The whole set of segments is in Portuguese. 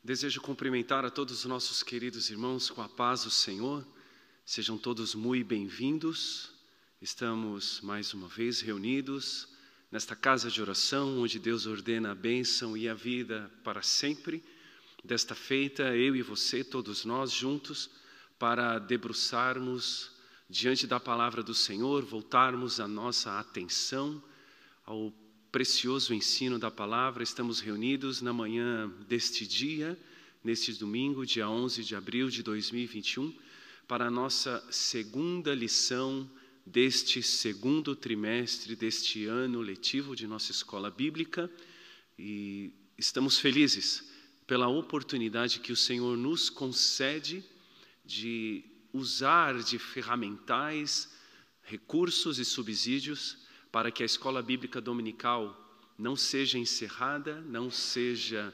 Desejo cumprimentar a todos os nossos queridos irmãos com a paz do Senhor. Sejam todos muito bem-vindos. Estamos mais uma vez reunidos nesta casa de oração, onde Deus ordena a bênção e a vida para sempre. Desta feita, eu e você, todos nós juntos, para debruçarmos diante da palavra do Senhor, voltarmos a nossa atenção ao precioso ensino da palavra. Estamos reunidos na manhã deste dia, neste domingo, dia 11 de abril de 2021, para a nossa segunda lição deste segundo trimestre deste ano letivo de nossa escola bíblica. E estamos felizes pela oportunidade que o Senhor nos concede de usar de ferramentais, recursos e subsídios para que a escola bíblica dominical não seja encerrada, não seja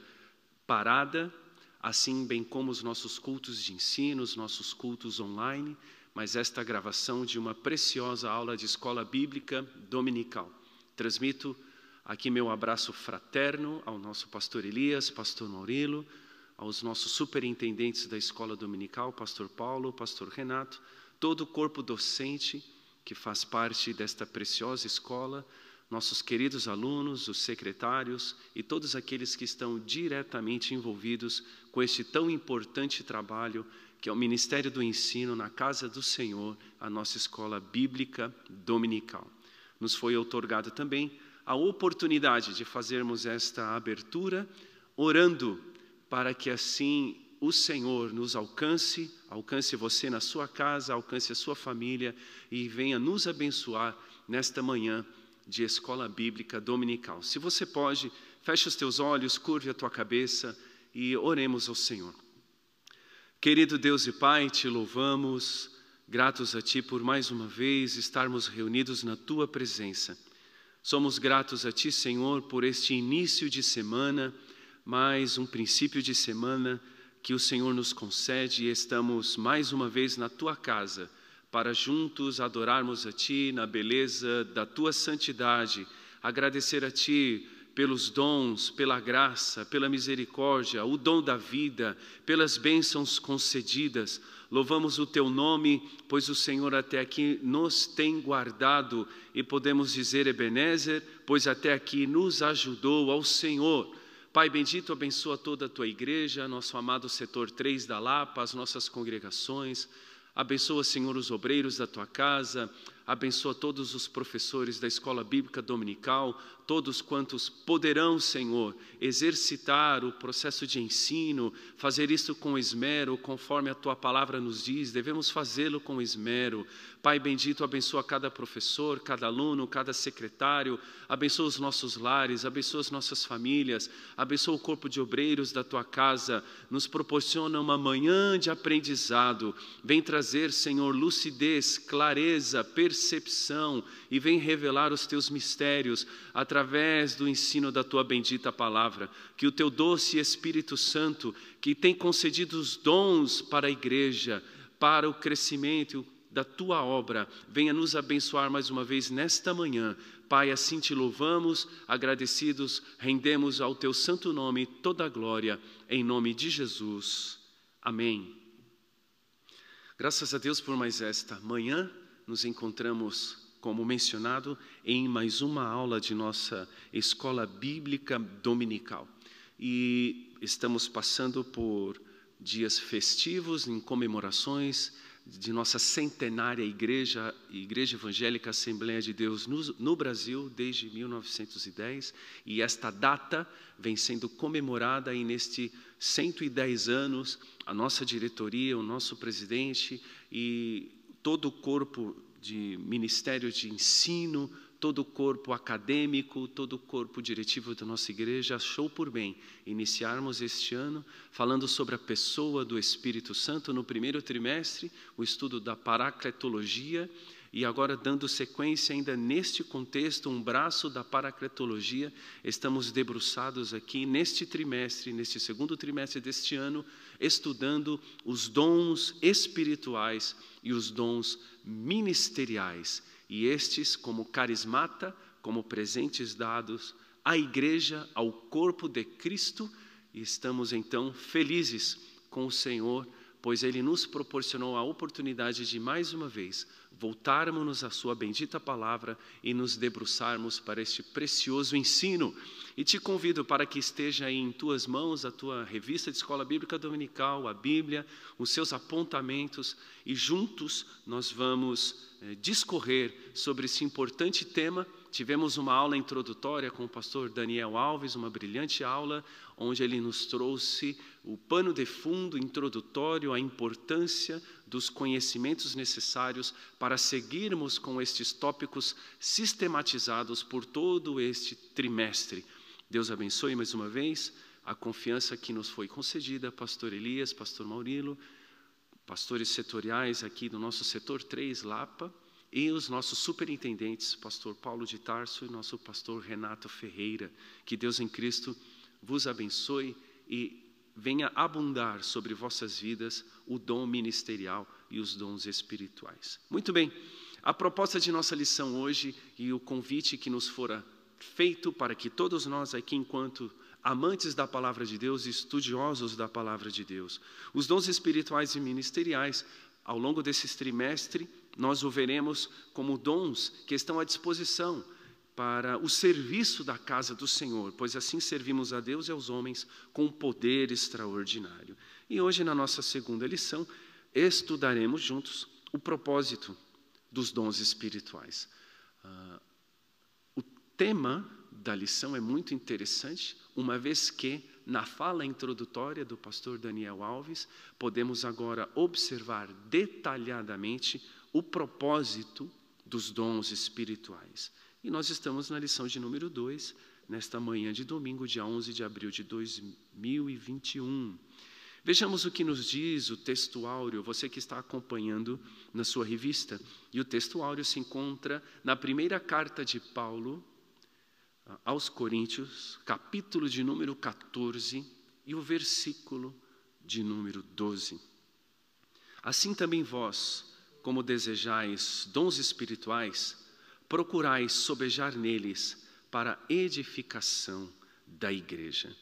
parada, assim bem como os nossos cultos de ensino, os nossos cultos online, mas esta gravação de uma preciosa aula de escola bíblica dominical. Transmito aqui meu abraço fraterno ao nosso pastor Elias, pastor Maurilo, aos nossos superintendentes da escola dominical, pastor Paulo, pastor Renato, todo o corpo docente que faz parte desta preciosa escola, nossos queridos alunos, os secretários e todos aqueles que estão diretamente envolvidos com este tão importante trabalho que é o Ministério do Ensino na Casa do Senhor, a nossa escola bíblica dominical. Nos foi outorgado também a oportunidade de fazermos esta abertura, orando para que assim o Senhor nos alcance você na sua casa, alcance a sua família e venha nos abençoar nesta manhã de escola bíblica dominical. Se você pode, feche os teus olhos, curve a tua cabeça e oremos ao Senhor. Querido Deus e Pai, te louvamos, gratos a Ti por mais uma vez estarmos reunidos na Tua presença. Somos gratos a Ti, Senhor, por este início de semana, mais um princípio de semana que o Senhor nos concede, e estamos mais uma vez na Tua casa, para juntos adorarmos a Ti na beleza da Tua santidade, agradecer a Ti pelos dons, pela graça, pela misericórdia, o dom da vida, pelas bênçãos concedidas. Louvamos o Teu nome, pois o Senhor até aqui nos tem guardado, e podemos dizer Ebenezer, pois até aqui nos ajudou ao Senhor. Pai bendito, abençoa toda a Tua igreja, nosso amado setor 3 da Lapa, as nossas congregações. Abençoa, Senhor, os obreiros da Tua casa, abençoa todos os professores da escola bíblica dominical, todos quantos poderão, Senhor, exercitar o processo de ensino, fazer isso com esmero, conforme a Tua palavra nos diz, devemos fazê-lo com esmero. Pai bendito, abençoa cada professor, cada aluno, cada secretário, abençoa os nossos lares, abençoa as nossas famílias, abençoa o corpo de obreiros da Tua casa, nos proporciona uma manhã de aprendizado, vem trazer, Senhor, lucidez, clareza, percepção, e vem revelar os Teus mistérios através do ensino da Tua bendita palavra. Que o Teu doce Espírito Santo, que tem concedido os dons para a igreja, para o crescimento da Tua obra, venha nos abençoar mais uma vez nesta manhã. Pai, assim Te louvamos, agradecidos, rendemos ao Teu santo nome toda a glória, em nome de Jesus. Amém. Graças a Deus por mais esta manhã, nos encontramos, como mencionado, em mais uma aula de nossa escola bíblica dominical. E estamos passando por dias festivos, em comemorações de nossa centenária Igreja Evangélica Assembleia de Deus no Brasil, desde 1910, e esta data vem sendo comemorada, e neste 110 anos, a nossa diretoria, o nosso presidente e todo o corpo de ministério de ensino, todo o corpo acadêmico, todo o corpo diretivo da nossa igreja achou por bem iniciarmos este ano falando sobre a pessoa do Espírito Santo no primeiro trimestre, o estudo da paracletologia, e agora dando sequência ainda neste contexto, um braço da paracletologia, estamos debruçados aqui neste trimestre, neste segundo trimestre deste ano, estudando os dons espirituais e os dons ministeriais, e estes como carismata, como presentes dados à igreja, ao corpo de Cristo, e estamos então felizes com o Senhor, pois Ele nos proporcionou a oportunidade de mais uma vez voltarmos à sua bendita palavra e nos debruçarmos para este precioso ensino. E te convido para que esteja aí em tuas mãos a tua revista de escola bíblica dominical, a Bíblia, os seus apontamentos, e juntos nós vamos discorrer sobre esse importante tema. Tivemos uma aula introdutória com o pastor Daniel Alves, uma brilhante aula, onde ele nos trouxe o pano de fundo introdutório, a importância dos conhecimentos necessários para seguirmos com estes tópicos sistematizados por todo este trimestre. Deus abençoe mais uma vez a confiança que nos foi concedida, pastor Elias, pastor Maurilo, pastores setoriais aqui do nosso setor 3, Lapa, e os nossos superintendentes, pastor Paulo de Tarso e nosso pastor Renato Ferreira. Que Deus em Cristo vos abençoe e venha abundar sobre vossas vidas o dom ministerial e os dons espirituais. Muito bem, a proposta de nossa lição hoje e o convite que nos fora feito para que todos nós aqui, enquanto amantes da palavra de Deus e estudiosos da palavra de Deus, os dons espirituais e ministeriais, ao longo desse trimestre, nós o veremos como dons que estão à disposição para o serviço da casa do Senhor, pois assim servimos a Deus e aos homens com poder extraordinário. E hoje, na nossa segunda lição, estudaremos juntos o propósito dos dons espirituais. O tema da lição é muito interessante, uma vez que, na fala introdutória do pastor Daniel Alves, podemos agora observar detalhadamente o propósito dos dons espirituais. E nós estamos na lição de número 2, nesta manhã de domingo, dia 11 de abril de 2021. Vejamos o que nos diz o texto áureo, você que está acompanhando na sua revista. E o texto áureo se encontra na primeira carta de Paulo aos Coríntios, capítulo de número 14 e o versículo de número 12. Assim também vós, como desejais dons espirituais, procurais sobejar neles para a edificação da igreja.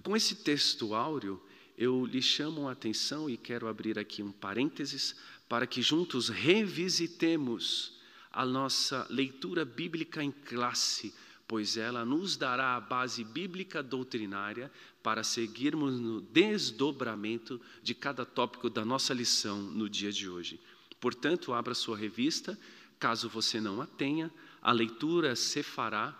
Com esse texto áureo, eu lhe chamo a atenção e quero abrir aqui um parênteses para que juntos revisitemos a nossa leitura bíblica em classe, pois ela nos dará a base bíblica doutrinária para seguirmos no desdobramento de cada tópico da nossa lição no dia de hoje. Portanto, abra sua revista, caso você não a tenha, a leitura se fará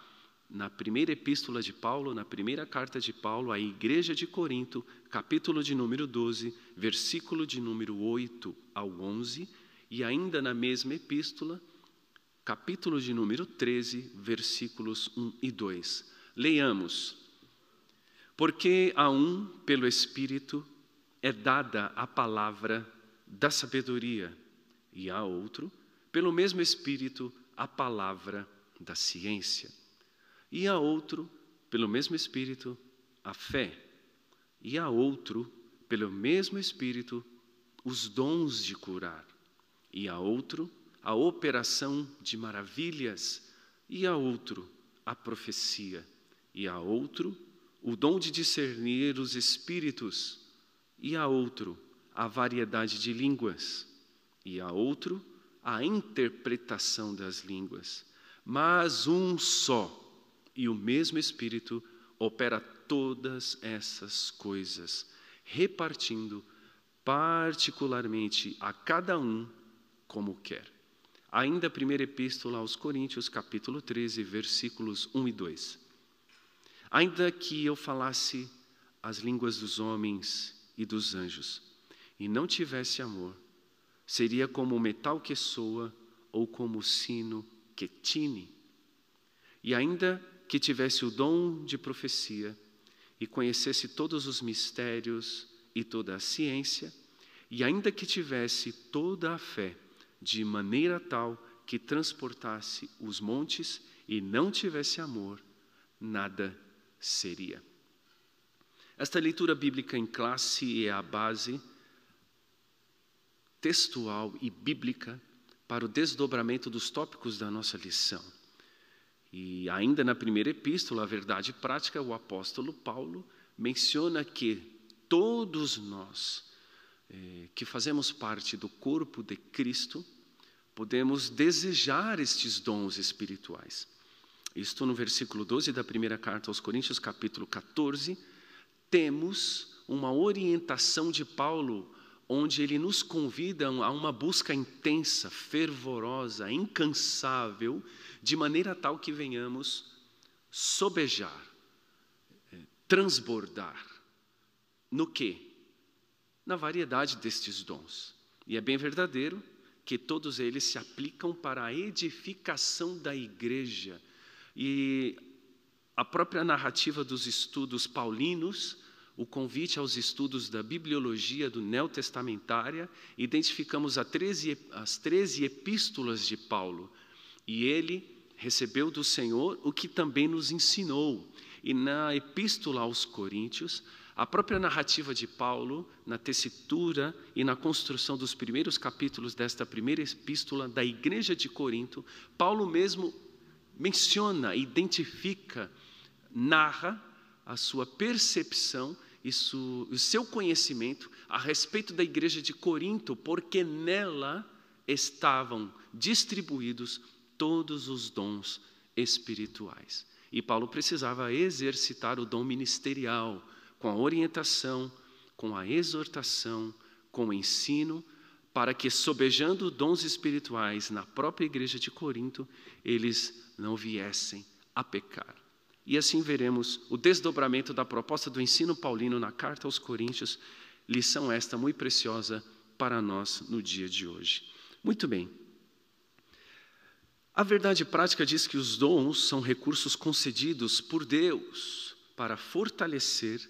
na primeira epístola de Paulo, na primeira carta de Paulo à igreja de Corinto, capítulo de número 12, versículo de número 8 ao 11, e ainda na mesma epístola, capítulo de número 13, versículos 1 e 2. Leiamos. Porque a um, pelo Espírito, é dada a palavra da sabedoria, e a outro, pelo mesmo Espírito, a palavra da ciência. E a outro, pelo mesmo Espírito, a fé. E a outro, pelo mesmo Espírito, os dons de curar. E a outro, a operação de maravilhas. E a outro, a profecia. E a outro, o dom de discernir os espíritos. E a outro, a variedade de línguas. E a outro, a interpretação das línguas. Mas um só e o mesmo Espírito opera todas essas coisas, repartindo particularmente a cada um como quer. Ainda a primeira epístola aos Coríntios, capítulo 13, versículos 1 e 2. Ainda que eu falasse as línguas dos homens e dos anjos, e não tivesse amor, seria como o metal que soa ou como o sino que tine. E ainda que tivesse o dom de profecia e conhecesse todos os mistérios e toda a ciência, e ainda que tivesse toda a fé, de maneira tal que transportasse os montes e não tivesse amor, nada seria. Esta leitura bíblica em classe é a base textual e bíblica para o desdobramento dos tópicos da nossa lição. E ainda na primeira epístola, a verdade prática, o apóstolo Paulo menciona que todos nós que fazemos parte do corpo de Cristo, podemos desejar estes dons espirituais. Isto no versículo 12 da primeira carta aos Coríntios, capítulo 14, temos uma orientação de Paulo, onde ele nos convida a uma busca intensa, fervorosa, incansável, de maneira tal que venhamos sobejar, transbordar. No quê? Na variedade destes dons. E é bem verdadeiro que todos eles se aplicam para a edificação da igreja. E a própria narrativa dos estudos paulinos, o convite aos estudos da bibliologia do neotestamentária, identificamos as 13 epístolas de Paulo. E ele recebeu do Senhor o que também nos ensinou. E na epístola aos Coríntios, a própria narrativa de Paulo, na tessitura e na construção dos primeiros capítulos desta primeira epístola da igreja de Corinto, Paulo mesmo menciona, identifica, narra a sua percepção e o seu conhecimento a respeito da igreja de Corinto, porque nela estavam distribuídos todos os dons espirituais. E Paulo precisava exercitar o dom ministerial, com a orientação, com a exortação, com o ensino, para que, sobejando dons espirituais na própria igreja de Corinto, eles não viessem a pecar. E assim veremos o desdobramento da proposta do ensino paulino na carta aos Coríntios, lição esta muito preciosa para nós no dia de hoje. Muito bem. A verdade prática diz que os dons são recursos concedidos por Deus para fortalecer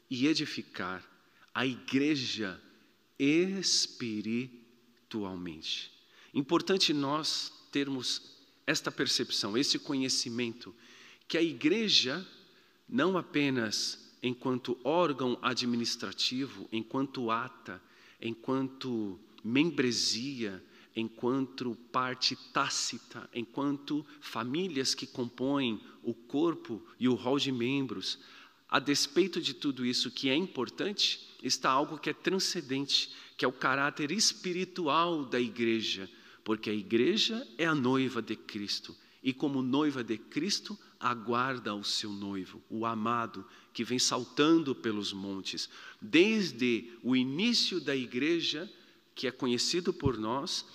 e edificar a igreja espiritualmente. Importante nós termos esta percepção, esse conhecimento, que a igreja, não apenas enquanto órgão administrativo, enquanto ata, enquanto membresia, enquanto parte tácita, enquanto famílias que compõem o corpo e o rol de membros, a despeito de tudo isso que é importante, está algo que é transcendente, que é o caráter espiritual da igreja, porque a igreja é a noiva de Cristo, e como noiva de Cristo, aguarda o seu noivo, o amado, que vem saltando pelos montes. Desde o início da igreja, que é conhecido por nós,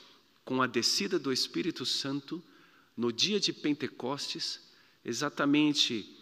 com a descida do Espírito Santo, no dia de Pentecostes, exatamente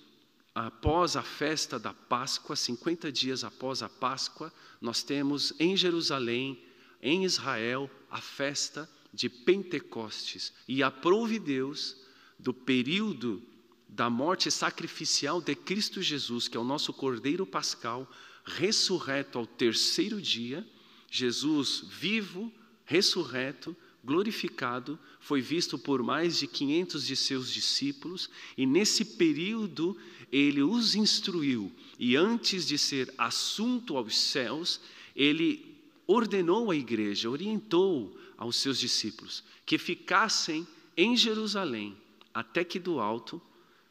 após a festa da Páscoa, 50 dias após a Páscoa, nós temos em Jerusalém, em Israel, a festa de Pentecostes. E aprove Deus do período da morte sacrificial de Cristo Jesus, que é o nosso Cordeiro Pascal, ressurreto ao terceiro dia, Jesus vivo, ressurreto, glorificado, foi visto por mais de 500 de seus discípulos, e nesse período ele os instruiu, e antes de ser assunto aos céus, ele ordenou à igreja, orientou aos seus discípulos, que ficassem em Jerusalém, até que do alto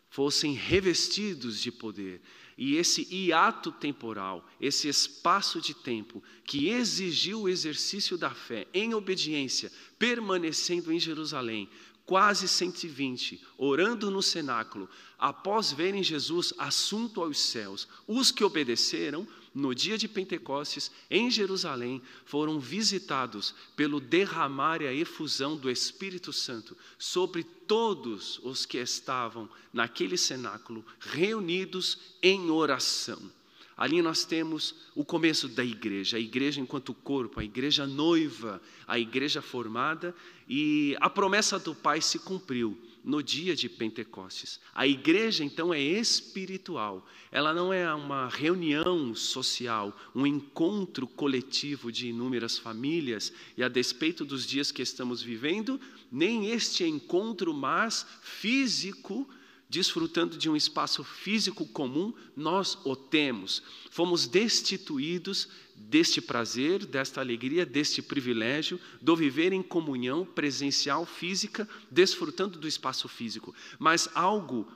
fossem revestidos de poder. E esse hiato temporal, esse espaço de tempo que exigiu o exercício da fé em obediência, permanecendo em Jerusalém, quase 120, orando no cenáculo, após verem Jesus assunto aos céus, os que obedeceram, no dia de Pentecostes, em Jerusalém, foram visitados pelo derramar e a efusão do Espírito Santo sobre todos os que estavam naquele cenáculo, reunidos em oração. Ali nós temos o começo da igreja, a igreja enquanto corpo, a igreja noiva, a igreja formada, e a promessa do Pai se cumpriu no dia de Pentecostes. A igreja, então, é espiritual. Ela não é uma reunião social, um encontro coletivo de inúmeras famílias, e a despeito dos dias que estamos vivendo, nem este encontro, mas físico, desfrutando de um espaço físico comum, nós o temos. Fomos destituídos deste prazer, desta alegria, deste privilégio, do viver em comunhão presencial, física, desfrutando do espaço físico. Mas algo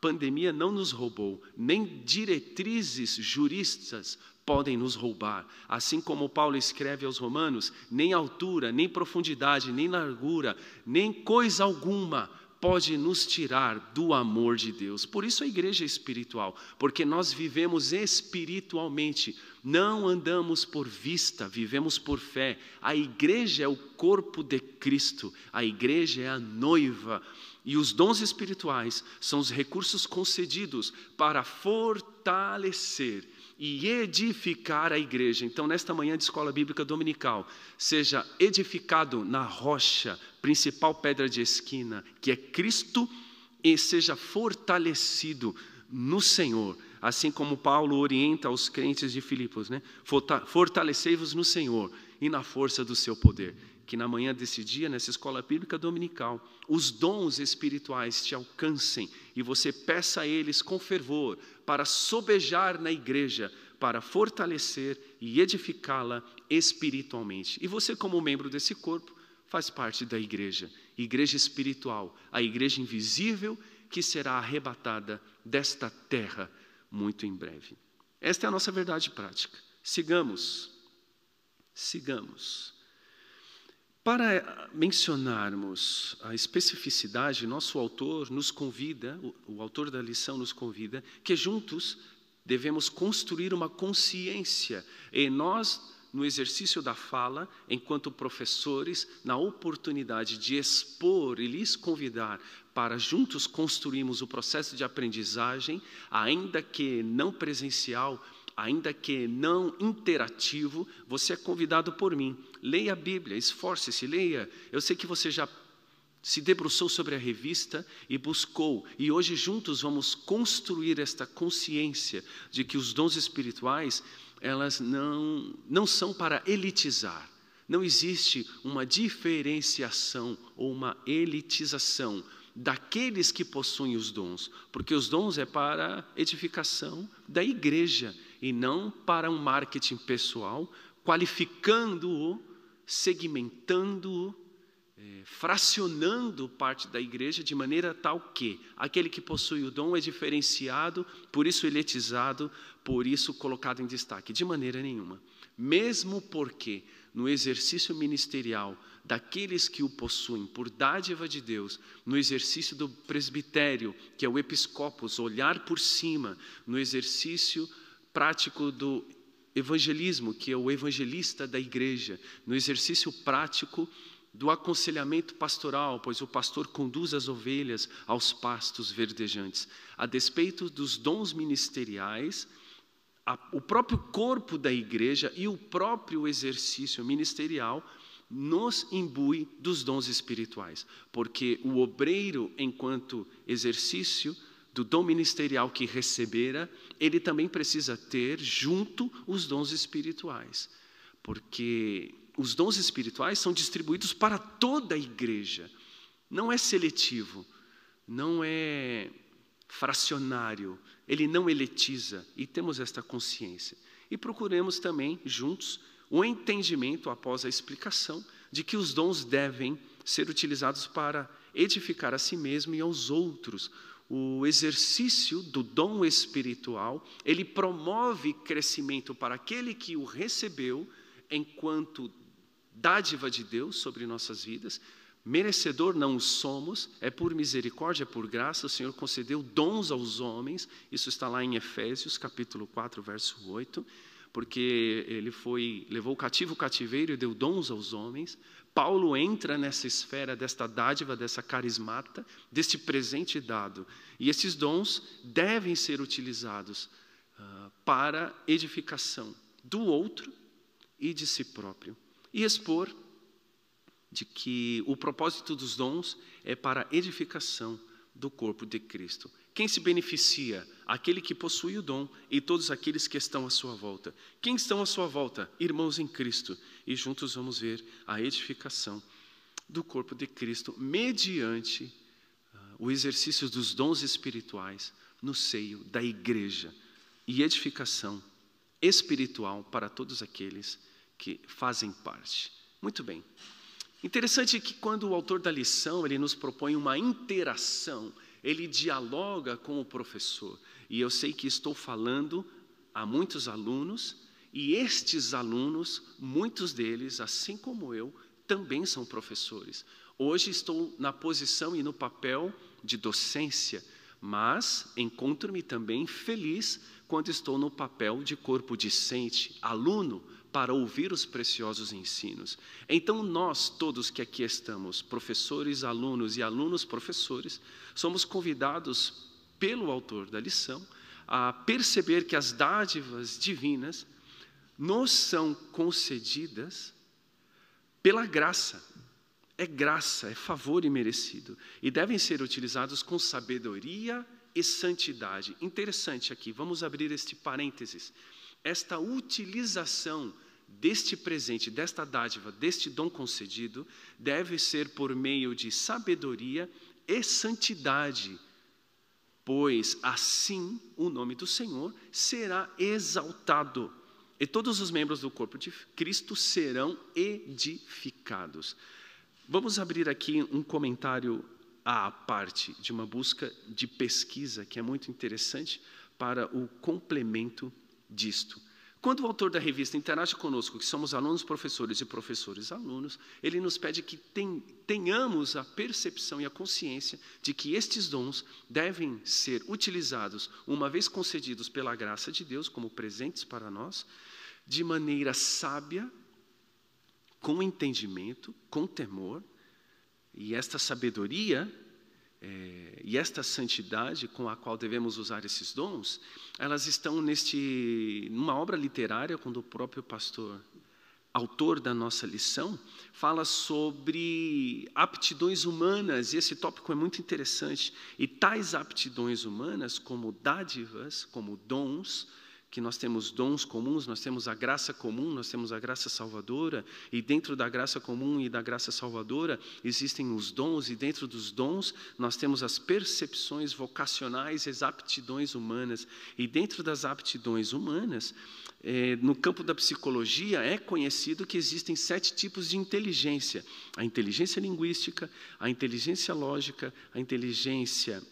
pandemia não nos roubou, nem diretrizes juristas podem nos roubar. Assim como Paulo escreve aos Romanos, nem altura, nem profundidade, nem largura, nem coisa alguma pode nos tirar do amor de Deus. Por isso a igreja é espiritual, porque nós vivemos espiritualmente, não andamos por vista, vivemos por fé. A igreja é o corpo de Cristo, a igreja é a noiva. E os dons espirituais são os recursos concedidos para fortalecer e edificar a igreja. Então, nesta manhã de escola bíblica dominical, seja edificado na rocha, principal pedra de esquina, que é Cristo, e seja fortalecido no Senhor. Assim como Paulo orienta aos crentes de Filipos, né? Fortalecei-vos no Senhor e na força do seu poder. Que na manhã desse dia, nessa escola bíblica dominical, os dons espirituais te alcancem e você peça a eles com fervor para sobejar na igreja, para fortalecer e edificá-la espiritualmente. E você, como membro desse corpo, faz parte da igreja espiritual, a igreja invisível que será arrebatada desta terra muito em breve. Esta é a nossa verdade prática. Sigamos. Para mencionarmos a especificidade, nosso autor nos convida, o autor da lição nos convida, que juntos devemos construir uma consciência. E nós, no exercício da fala, enquanto professores, na oportunidade de expor e lhes convidar para juntos construirmos o processo de aprendizagem, ainda que não presencial, ainda que não interativo, você é convidado por mim. Leia a Bíblia, esforce-se, leia. Eu sei que você já se debruçou sobre a revista e buscou. E hoje juntos vamos construir esta consciência de que os dons espirituais, elas não são para elitizar. Não existe uma diferenciação ou uma elitização daqueles que possuem os dons, porque os dons é para edificação da igreja e não para um marketing pessoal, qualificando-o, segmentando-o, fracionando parte da igreja de maneira tal que aquele que possui o dom é diferenciado, por isso elitizado, por isso colocado em destaque. De maneira nenhuma. Mesmo porque no exercício ministerial daqueles que o possuem por dádiva de Deus, no exercício do presbitério, que é o episcopos, olhar por cima, no exercício prático do evangelismo, que é o evangelista da igreja, no exercício prático do aconselhamento pastoral, pois o pastor conduz as ovelhas aos pastos verdejantes. A despeito dos dons ministeriais, o próprio corpo da igreja e o próprio exercício ministerial nos imbui dos dons espirituais, porque o obreiro, enquanto exercício do dom ministerial que recebera, ele também precisa ter junto os dons espirituais, porque os dons espirituais são distribuídos para toda a igreja, não é seletivo, não é fracionário, ele não elitiza, e temos esta consciência. E procuremos também, juntos, o entendimento, após a explicação, de que os dons devem ser utilizados para edificar a si mesmo e aos outros. O exercício do dom espiritual, ele promove crescimento para aquele que o recebeu enquanto dádiva de Deus sobre nossas vidas. Merecedor não o somos, é por misericórdia, é por graça, o Senhor concedeu dons aos homens, isso está lá em Efésios, capítulo 4, verso 8, porque ele levou cativo o cativeiro e deu dons aos homens. Paulo entra nessa esfera desta dádiva, dessa carismata, deste presente dado, e esses dons devem ser utilizados para edificação do outro e de si próprio, e expor de que o propósito dos dons é para a edificação do corpo de Cristo. Quem se beneficia? Aquele que possui o dom e todos aqueles que estão à sua volta. Quem estão à sua volta? Irmãos em Cristo. E juntos vamos ver a edificação do corpo de Cristo mediante o exercício dos dons espirituais no seio da igreja e edificação espiritual para todos aqueles que fazem parte. Muito bem. Interessante que quando o autor da lição ele nos propõe uma interação ele dialoga com o professor. E eu sei que estou falando a muitos alunos, e estes alunos, muitos deles, assim como eu, também são professores. Hoje estou na posição e no papel de docência, mas encontro-me também feliz quando estou no papel de corpo discente, aluno, para ouvir os preciosos ensinos. Então nós todos que aqui estamos, professores, alunos e alunos professores, somos convidados pelo autor da lição a perceber que as dádivas divinas nos são concedidas pela graça. É graça, é favor imerecido. E devem ser utilizados com sabedoria e santidade. Interessante aqui, vamos abrir este parênteses. Esta utilização deste presente, desta dádiva, deste dom concedido, deve ser por meio de sabedoria e santidade, pois assim o nome do Senhor será exaltado e todos os membros do corpo de Cristo serão edificados. Vamos abrir aqui um comentário à parte de uma busca de pesquisa que é muito interessante para o complemento disto. Quando o autor da revista interage conosco, que somos alunos, professores e professores alunos, ele nos pede que tenhamos a percepção e a consciência de que estes dons devem ser utilizados, uma vez concedidos pela graça de Deus, como presentes para nós, de maneira sábia, com entendimento, com temor, e esta sabedoria e esta santidade com a qual devemos usar esses dons, elas estão numa obra literária, quando o próprio pastor, autor da nossa lição, fala sobre aptidões humanas, e esse tópico é muito interessante. E tais aptidões humanas, como dádivas, como dons, que nós temos dons comuns, nós temos a graça comum, nós temos a graça salvadora, e dentro da graça comum e da graça salvadora existem os dons, e dentro dos dons nós temos as percepções vocacionais e as aptidões humanas. E dentro das aptidões humanas, no campo da psicologia, é conhecido que existem 7 tipos de inteligência: a inteligência linguística, a inteligência lógica, a inteligência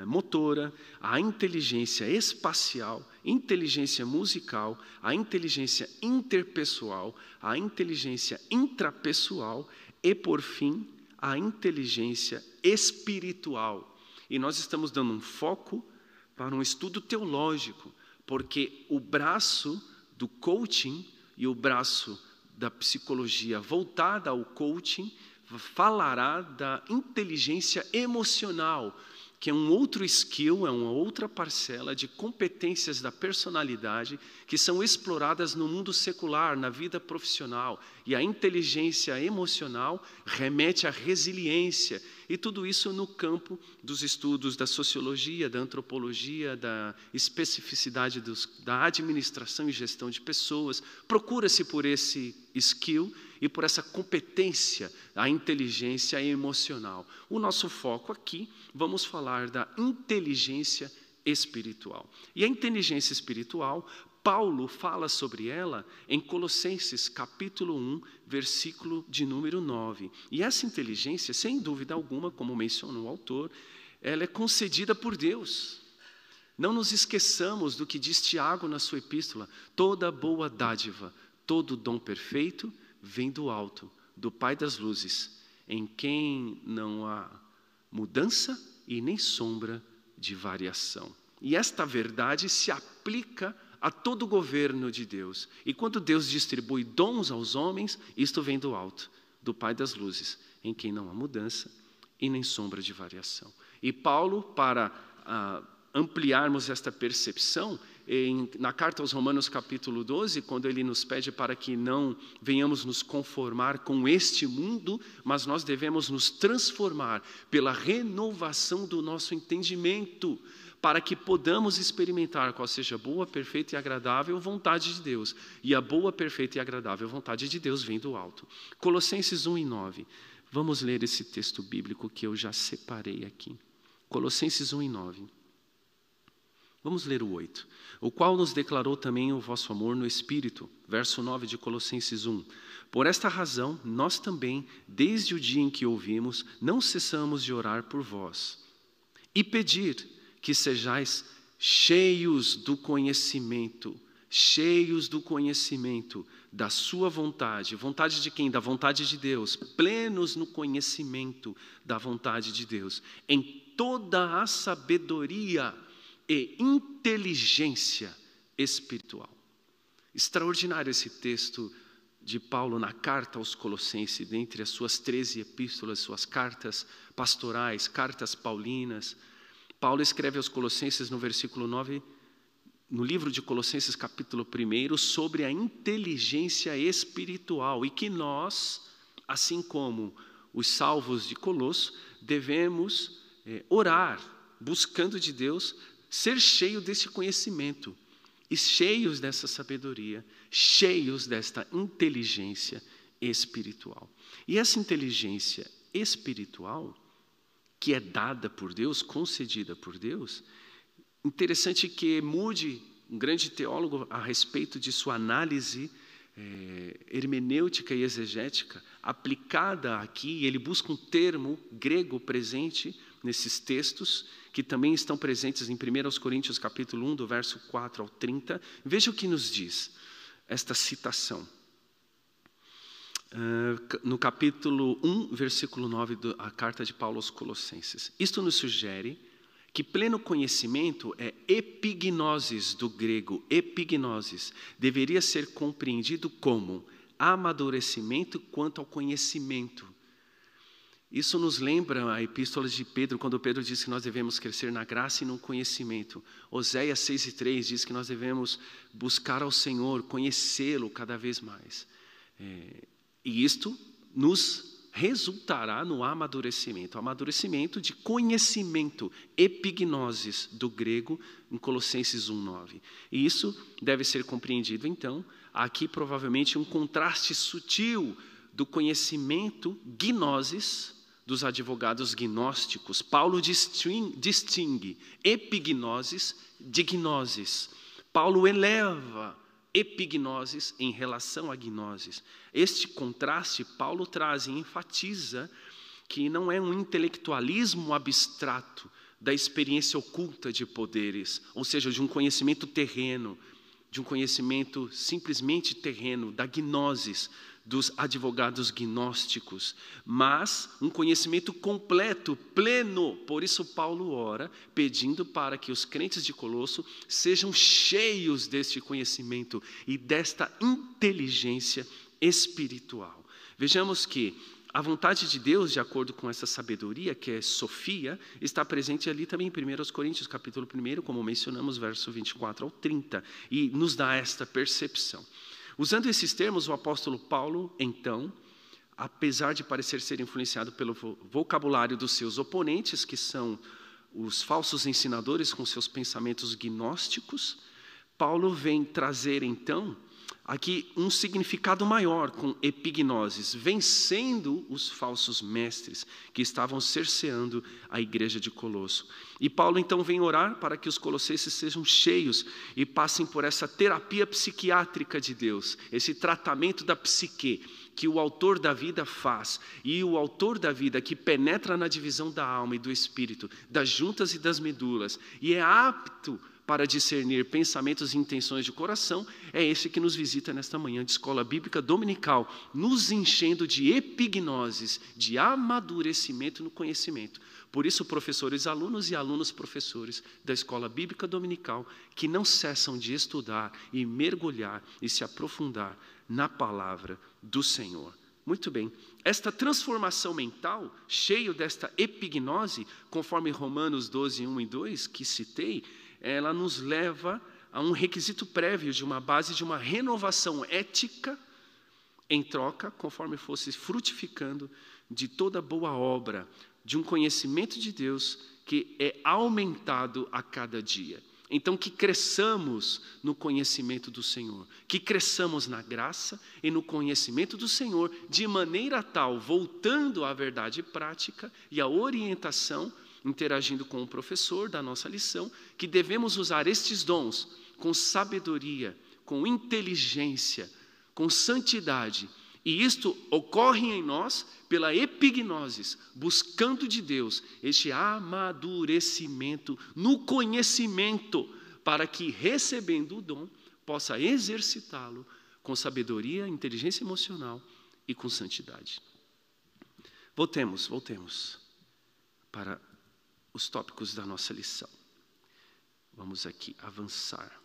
motora, a inteligência espacial, inteligência musical, a inteligência interpessoal, a inteligência intrapessoal e, por fim, a inteligência espiritual. E nós estamos dando um foco para um estudo teológico, porque o braço do coaching e o braço da psicologia voltada ao coaching falará da inteligência emocional, que é um outro skill, é uma outra parcela de competências da personalidade que são exploradas no mundo secular, na vida profissional. E a inteligência emocional remete à resiliência. E tudo isso no campo dos estudos da sociologia, da antropologia, da especificidade da administração e gestão de pessoas. Procura-se por esse skill e por essa competência, a inteligência emocional. O nosso foco aqui, vamos falar da inteligência espiritual. E a inteligência espiritual, Paulo fala sobre ela em Colossenses capítulo 1, versículo de número 9. E essa inteligência, sem dúvida alguma, como mencionou o autor, ela é concedida por Deus. Não nos esqueçamos do que diz Tiago na sua epístola: toda boa dádiva, todo dom perfeito vem do alto, do Pai das luzes, em quem não há mudança e nem sombra de variação. E esta verdade se aplica a todo o governo de Deus. E quando Deus distribui dons aos homens, isto vem do alto, do Pai das luzes, em quem não há mudança e nem sombra de variação. E Paulo, para ampliarmos esta percepção, na carta aos Romanos capítulo 12, quando ele nos pede para que não venhamos nos conformar com este mundo, mas nós devemos nos transformar pela renovação do nosso entendimento, para que podamos experimentar qual seja a boa, perfeita e agradável vontade de Deus. E a boa, perfeita e agradável vontade de Deus vem do alto. Colossenses 1 e 9. Vamos ler esse texto bíblico que eu já separei aqui. Colossenses 1 e 9. Vamos ler o 8. O qual nos declarou também o vosso amor no Espírito. Verso 9 de Colossenses 1. Por esta razão, nós também, desde o dia em que ouvimos, não cessamos de orar por vós, E pedir que sejais cheios do conhecimento da sua vontade. Vontade de quem? Da vontade de Deus. Plenos no conhecimento da vontade de Deus. Em toda a sabedoria e inteligência espiritual. Extraordinário esse texto de Paulo na carta aos Colossenses, dentre as suas 13 epístolas, suas cartas pastorais, cartas paulinas. Paulo escreve aos Colossenses no versículo 9, no livro de Colossenses capítulo 1, sobre a inteligência espiritual, e que nós, assim como os salvos de Colosso, devemos orar, buscando de Deus, ser cheio desse conhecimento, e cheios dessa sabedoria, cheios desta inteligência espiritual. E essa inteligência espiritual, que é dada por Deus, concedida por Deus, interessante que Moody, um grande teólogo, a respeito de sua análise hermenêutica e exegética, aplicada aqui, ele busca um termo grego presente nesses textos, que também estão presentes em 1 Coríntios capítulo 1, do verso 4 ao 30. Veja o que nos diz esta citação. No capítulo 1, versículo 9, da carta de Paulo aos Colossenses. Isto nos sugere que pleno conhecimento é epignosis, do grego epignosis, deveria ser compreendido como amadurecimento quanto ao conhecimento. Isso nos lembra a epístola de Pedro, quando Pedro diz que nós devemos crescer na graça e no conhecimento. Oséias 6:3 diz que nós devemos buscar ao Senhor, conhecê-lo cada vez mais. E isto nos resultará no amadurecimento de conhecimento, epignosis, do grego, em Colossenses 1:9. E isso deve ser compreendido, então, aqui provavelmente um contraste sutil do conhecimento, gnosis, dos advogados gnósticos. Paulo distingue epignosis de gnosis. Paulo eleva epignosis em relação a gnosis. Este contraste Paulo traz e enfatiza que não é um intelectualismo abstrato da experiência oculta de poderes, ou seja, de um conhecimento terreno, de um conhecimento simplesmente terreno, da gnosis, dos advogados gnósticos, mas um conhecimento completo, pleno. Por isso Paulo ora, pedindo para que os crentes de Colosso sejam cheios deste conhecimento e desta inteligência espiritual. Vejamos que a vontade de Deus, de acordo com essa sabedoria, que é Sofia, está presente ali também em 1 Coríntios, capítulo 1, como mencionamos, verso 24 ao 30, e nos dá esta percepção. Usando esses termos, o apóstolo Paulo, então, apesar de parecer ser influenciado pelo vocabulário dos seus oponentes, que são os falsos ensinadores com seus pensamentos gnósticos, Paulo vem trazer, então, aqui um significado maior com epignosis, vencendo os falsos mestres que estavam cerceando a igreja de Colosso. E Paulo então vem orar para que os colossenses sejam cheios e passem por essa terapia psiquiátrica de Deus, esse tratamento da psique que o autor da vida faz, e o autor da vida que penetra na divisão da alma e do espírito, das juntas e das medulas, e é apto para discernir pensamentos e intenções de coração, é esse que nos visita nesta manhã de escola bíblica dominical, nos enchendo de epignoses, de amadurecimento no conhecimento. Por isso, professores alunos e alunos professores da escola bíblica dominical, que não cessam de estudar e mergulhar e se aprofundar na palavra do Senhor. Muito bem, esta transformação mental, cheio desta epignose, conforme Romanos 12, 1 e 2, que citei, ela nos leva a um requisito prévio de uma base de uma renovação ética em troca, conforme fosse frutificando de toda boa obra, de um conhecimento de Deus que é aumentado a cada dia. Então, que cresçamos no conhecimento do Senhor, que cresçamos na graça e no conhecimento do Senhor, de maneira tal, voltando à verdade prática e à orientação, interagindo com o professor da nossa lição, que devemos usar estes dons com sabedoria, com inteligência, com santidade E isto ocorre em nós pela epignosis, buscando de Deus este amadurecimento no conhecimento, para que, recebendo o dom, possa exercitá-lo com sabedoria, inteligência emocional e com santidade. Voltemos para os tópicos da nossa lição. Vamos aqui avançar.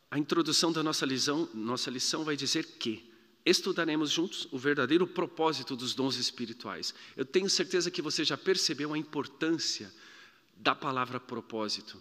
A introdução da nossa lição vai dizer que estudaremos juntos o verdadeiro propósito dos dons espirituais. Eu tenho certeza que você já percebeu a importância da palavra propósito,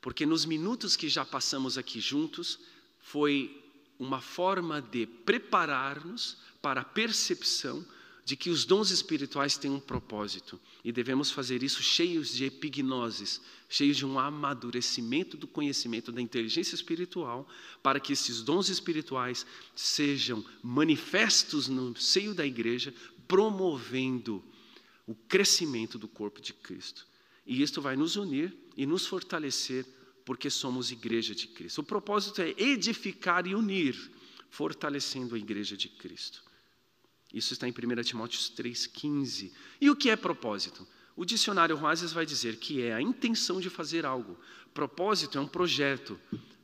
porque nos minutos que já passamos aqui juntos, foi uma forma de preparar-nos para a percepção de que os dons espirituais têm um propósito, e devemos fazer isso cheios de epignoses, cheios de um amadurecimento do conhecimento da inteligência espiritual, para que esses dons espirituais sejam manifestos no seio da igreja, promovendo o crescimento do corpo de Cristo. E isto vai nos unir e nos fortalecer, porque somos igreja de Cristo. O propósito é edificar e unir, fortalecendo a igreja de Cristo. Isso está em 1 Timóteo 3,15. E o que é propósito? O dicionário Roazes vai dizer que é a intenção de fazer algo. Propósito é um projeto.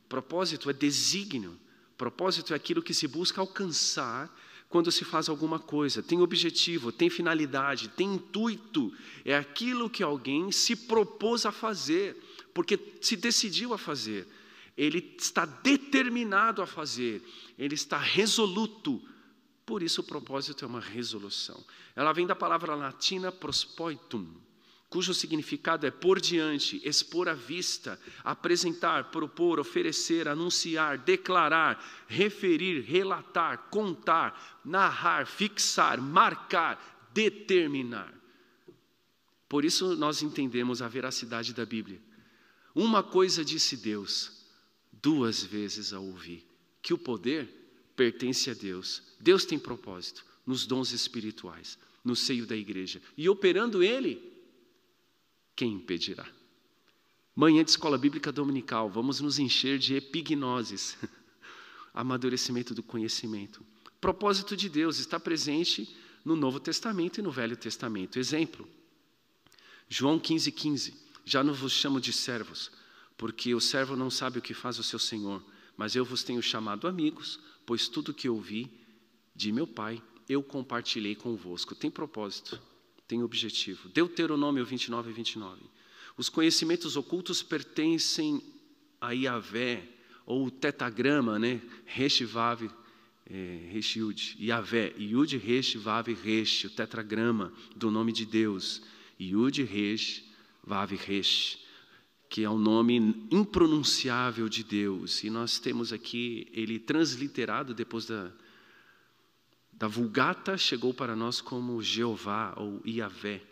Propósito é desígnio. Propósito é aquilo que se busca alcançar quando se faz alguma coisa. Tem objetivo, tem finalidade, tem intuito. É aquilo que alguém se propôs a fazer, porque se decidiu a fazer. Ele está determinado a fazer. Ele está resoluto. Por isso o propósito é uma resolução. Ela vem da palavra latina prospoitum, cujo significado é pôr diante, expor à vista, apresentar, propor, oferecer, anunciar, declarar, referir, relatar, contar, narrar, fixar, marcar, determinar. Por isso nós entendemos a veracidade da Bíblia. Uma coisa disse Deus, 2 vezes a ouvir, que o poder pertence a Deus. Deus tem propósito nos dons espirituais, no seio da igreja. E operando Ele, quem impedirá? Manhã de escola bíblica dominical, vamos nos encher de epignoses, amadurecimento do conhecimento. Propósito de Deus está presente no Novo Testamento e no Velho Testamento. Exemplo, João 15,15. Já não vos chamo de servos, porque o servo não sabe o que faz o seu senhor, mas eu vos tenho chamado amigos, pois tudo o que ouvi de meu Pai, eu compartilhei convosco. Tem propósito, tem objetivo. Deuteronômio 29:29. Os conhecimentos ocultos pertencem a Yahvé, ou o tetagrama, né? Resh, Vav, Resh, Yud. Yahvé, Yud, Resh, Vav, Resh, o tetragrama do nome de Deus. Yud, Resh, Vav, Resh, que é o nome impronunciável de Deus. E nós temos aqui, ele transliterado depois da Vulgata, chegou para nós como Jeová ou Yahvé,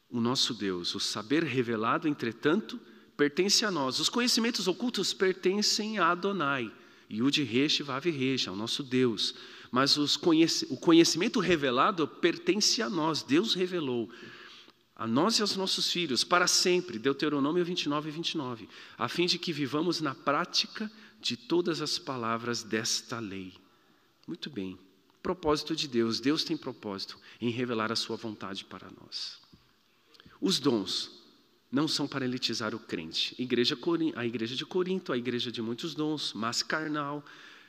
o nosso Deus. O saber revelado, entretanto, pertence a nós. Os conhecimentos ocultos pertencem a Adonai, Yud, Resh, Vav, Resh, ao nosso Deus. Mas o conhecimento revelado pertence a nós, Deus revelou. A nós e aos nossos filhos, para sempre, Deuteronômio 29:29, a fim de que vivamos na prática de todas as palavras desta lei. Muito bem, propósito de Deus. Deus tem propósito em revelar a sua vontade para nós. Os dons não são para elitizar o crente. A igreja de Corinto, a igreja de muitos dons, mas carnal,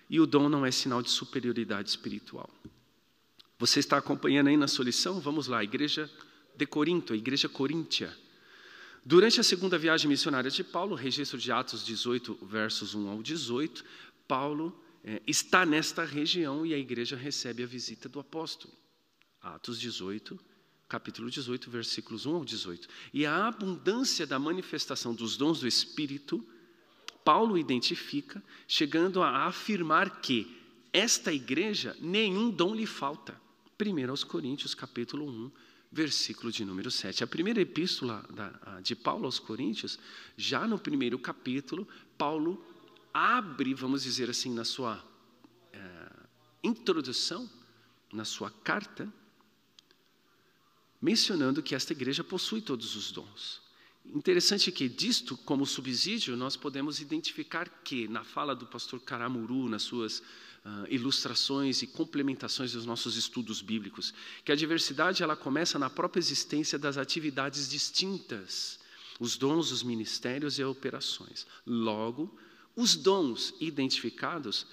e o dom não é sinal de superioridade espiritual. Você está acompanhando aí na sua lição? Vamos lá, igreja de Corinto, a igreja coríntia. Durante a segunda viagem missionária de Paulo, registro de Atos 18, versos 1 ao 18, Paulo está nesta região e a igreja recebe a visita do apóstolo. Atos 18, capítulo 18, versículos 1 ao 18. E a abundância da manifestação dos dons do Espírito, Paulo identifica, chegando a afirmar que esta igreja, nenhum dom lhe falta. 1 aos Coríntios, capítulo 1, versículo de número 7. A primeira epístola de Paulo aos Coríntios, já no primeiro capítulo, Paulo abre, vamos dizer assim, na sua introdução, na sua carta, mencionando que esta igreja possui todos os dons. Interessante que disto, como subsídio, nós podemos identificar que, na fala do pastor Karamuru, nas suas ilustrações e complementações dos nossos estudos bíblicos, que a diversidade ela começa na própria existência das atividades distintas, os dons, os ministérios e as operações. Logo, os dons identificados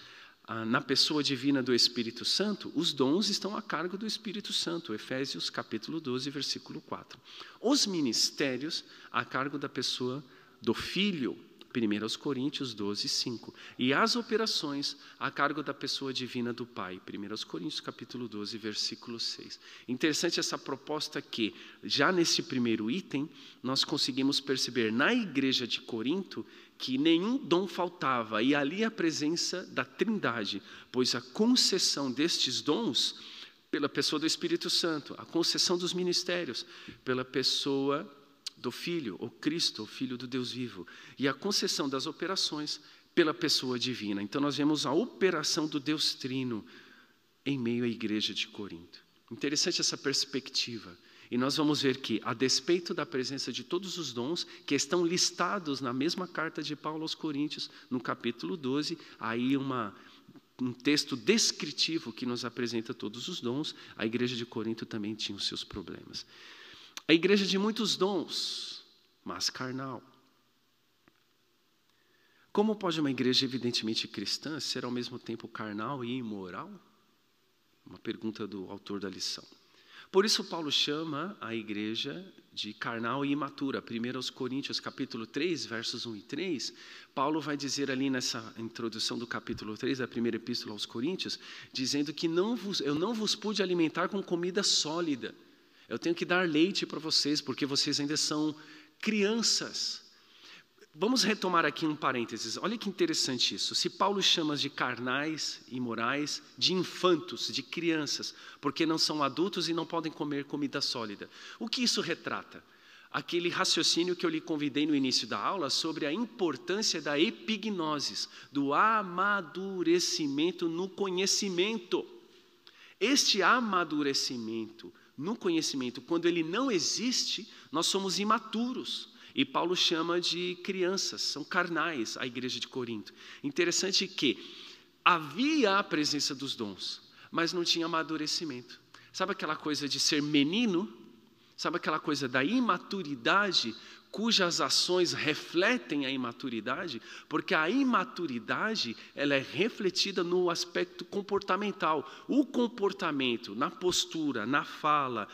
na pessoa divina do Espírito Santo, os dons estão a cargo do Espírito Santo, Efésios capítulo 12, versículo 4. Os ministérios a cargo da pessoa do Filho, 1 Coríntios 12, 5. E as operações a cargo da pessoa divina do Pai, 1 Coríntios capítulo 12, versículo 6. Interessante essa proposta que, já nesse primeiro item, nós conseguimos perceber na igreja de Corinto que nenhum dom faltava, e ali a presença da Trindade, pois a concessão destes dons pela pessoa do Espírito Santo, a concessão dos ministérios pela pessoa do Filho, o Cristo, o Filho do Deus vivo, e a concessão das operações pela pessoa divina. Então nós vemos a operação do Deus Trino em meio à igreja de Corinto. Interessante essa perspectiva. E nós vamos ver que, a despeito da presença de todos os dons, que estão listados na mesma carta de Paulo aos Coríntios, no capítulo 12, aí um texto descritivo que nos apresenta todos os dons, a igreja de Corinto também tinha os seus problemas. A igreja de muitos dons, mas carnal. Como pode uma igreja evidentemente cristã ser ao mesmo tempo carnal e imoral? Uma pergunta do autor da lição. Por isso Paulo chama a igreja de carnal e imatura. 1 Coríntios capítulo 3, versos 1 e 3, Paulo vai dizer ali nessa introdução do capítulo 3 da primeira epístola aos Coríntios, dizendo que eu não vos pude alimentar com comida sólida. Eu tenho que dar leite para vocês, porque vocês ainda são crianças. Vamos retomar aqui um parênteses. Olha que interessante isso. Se Paulo chama de carnais, imorais, de infantos, de crianças, porque não são adultos e não podem comer comida sólida. O que isso retrata? Aquele raciocínio que eu lhe convidei no início da aula sobre a importância da epignosis, do amadurecimento no conhecimento. Este amadurecimento no conhecimento, quando ele não existe, nós somos imaturos. E Paulo chama de crianças, são carnais, a igreja de Corinto. Interessante que havia a presença dos dons, mas não tinha amadurecimento. Sabe aquela coisa de ser menino? Sabe aquela coisa da imaturidade, cujas ações refletem a imaturidade? Porque a imaturidade, ela é refletida no aspecto comportamental. O comportamento, na postura, na fala.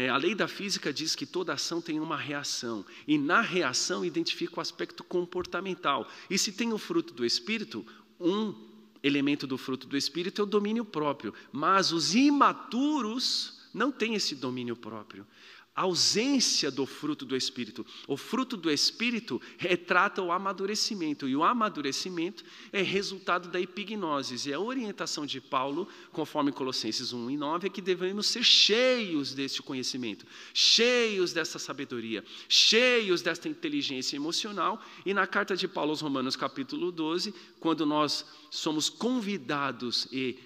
A lei da física diz que toda ação tem uma reação, e na reação identifica o aspecto comportamental. E se tem o fruto do Espírito, um elemento do fruto do Espírito é o domínio próprio, mas os imaturos não têm esse domínio próprio. A ausência do fruto do Espírito. O fruto do Espírito retrata o amadurecimento, e o amadurecimento é resultado da epignosis. E a orientação de Paulo, conforme Colossenses 1 e 9, é que devemos ser cheios deste conhecimento, cheios desta sabedoria, cheios desta inteligência emocional. E na carta de Paulo aos Romanos, capítulo 12, quando nós somos convidados e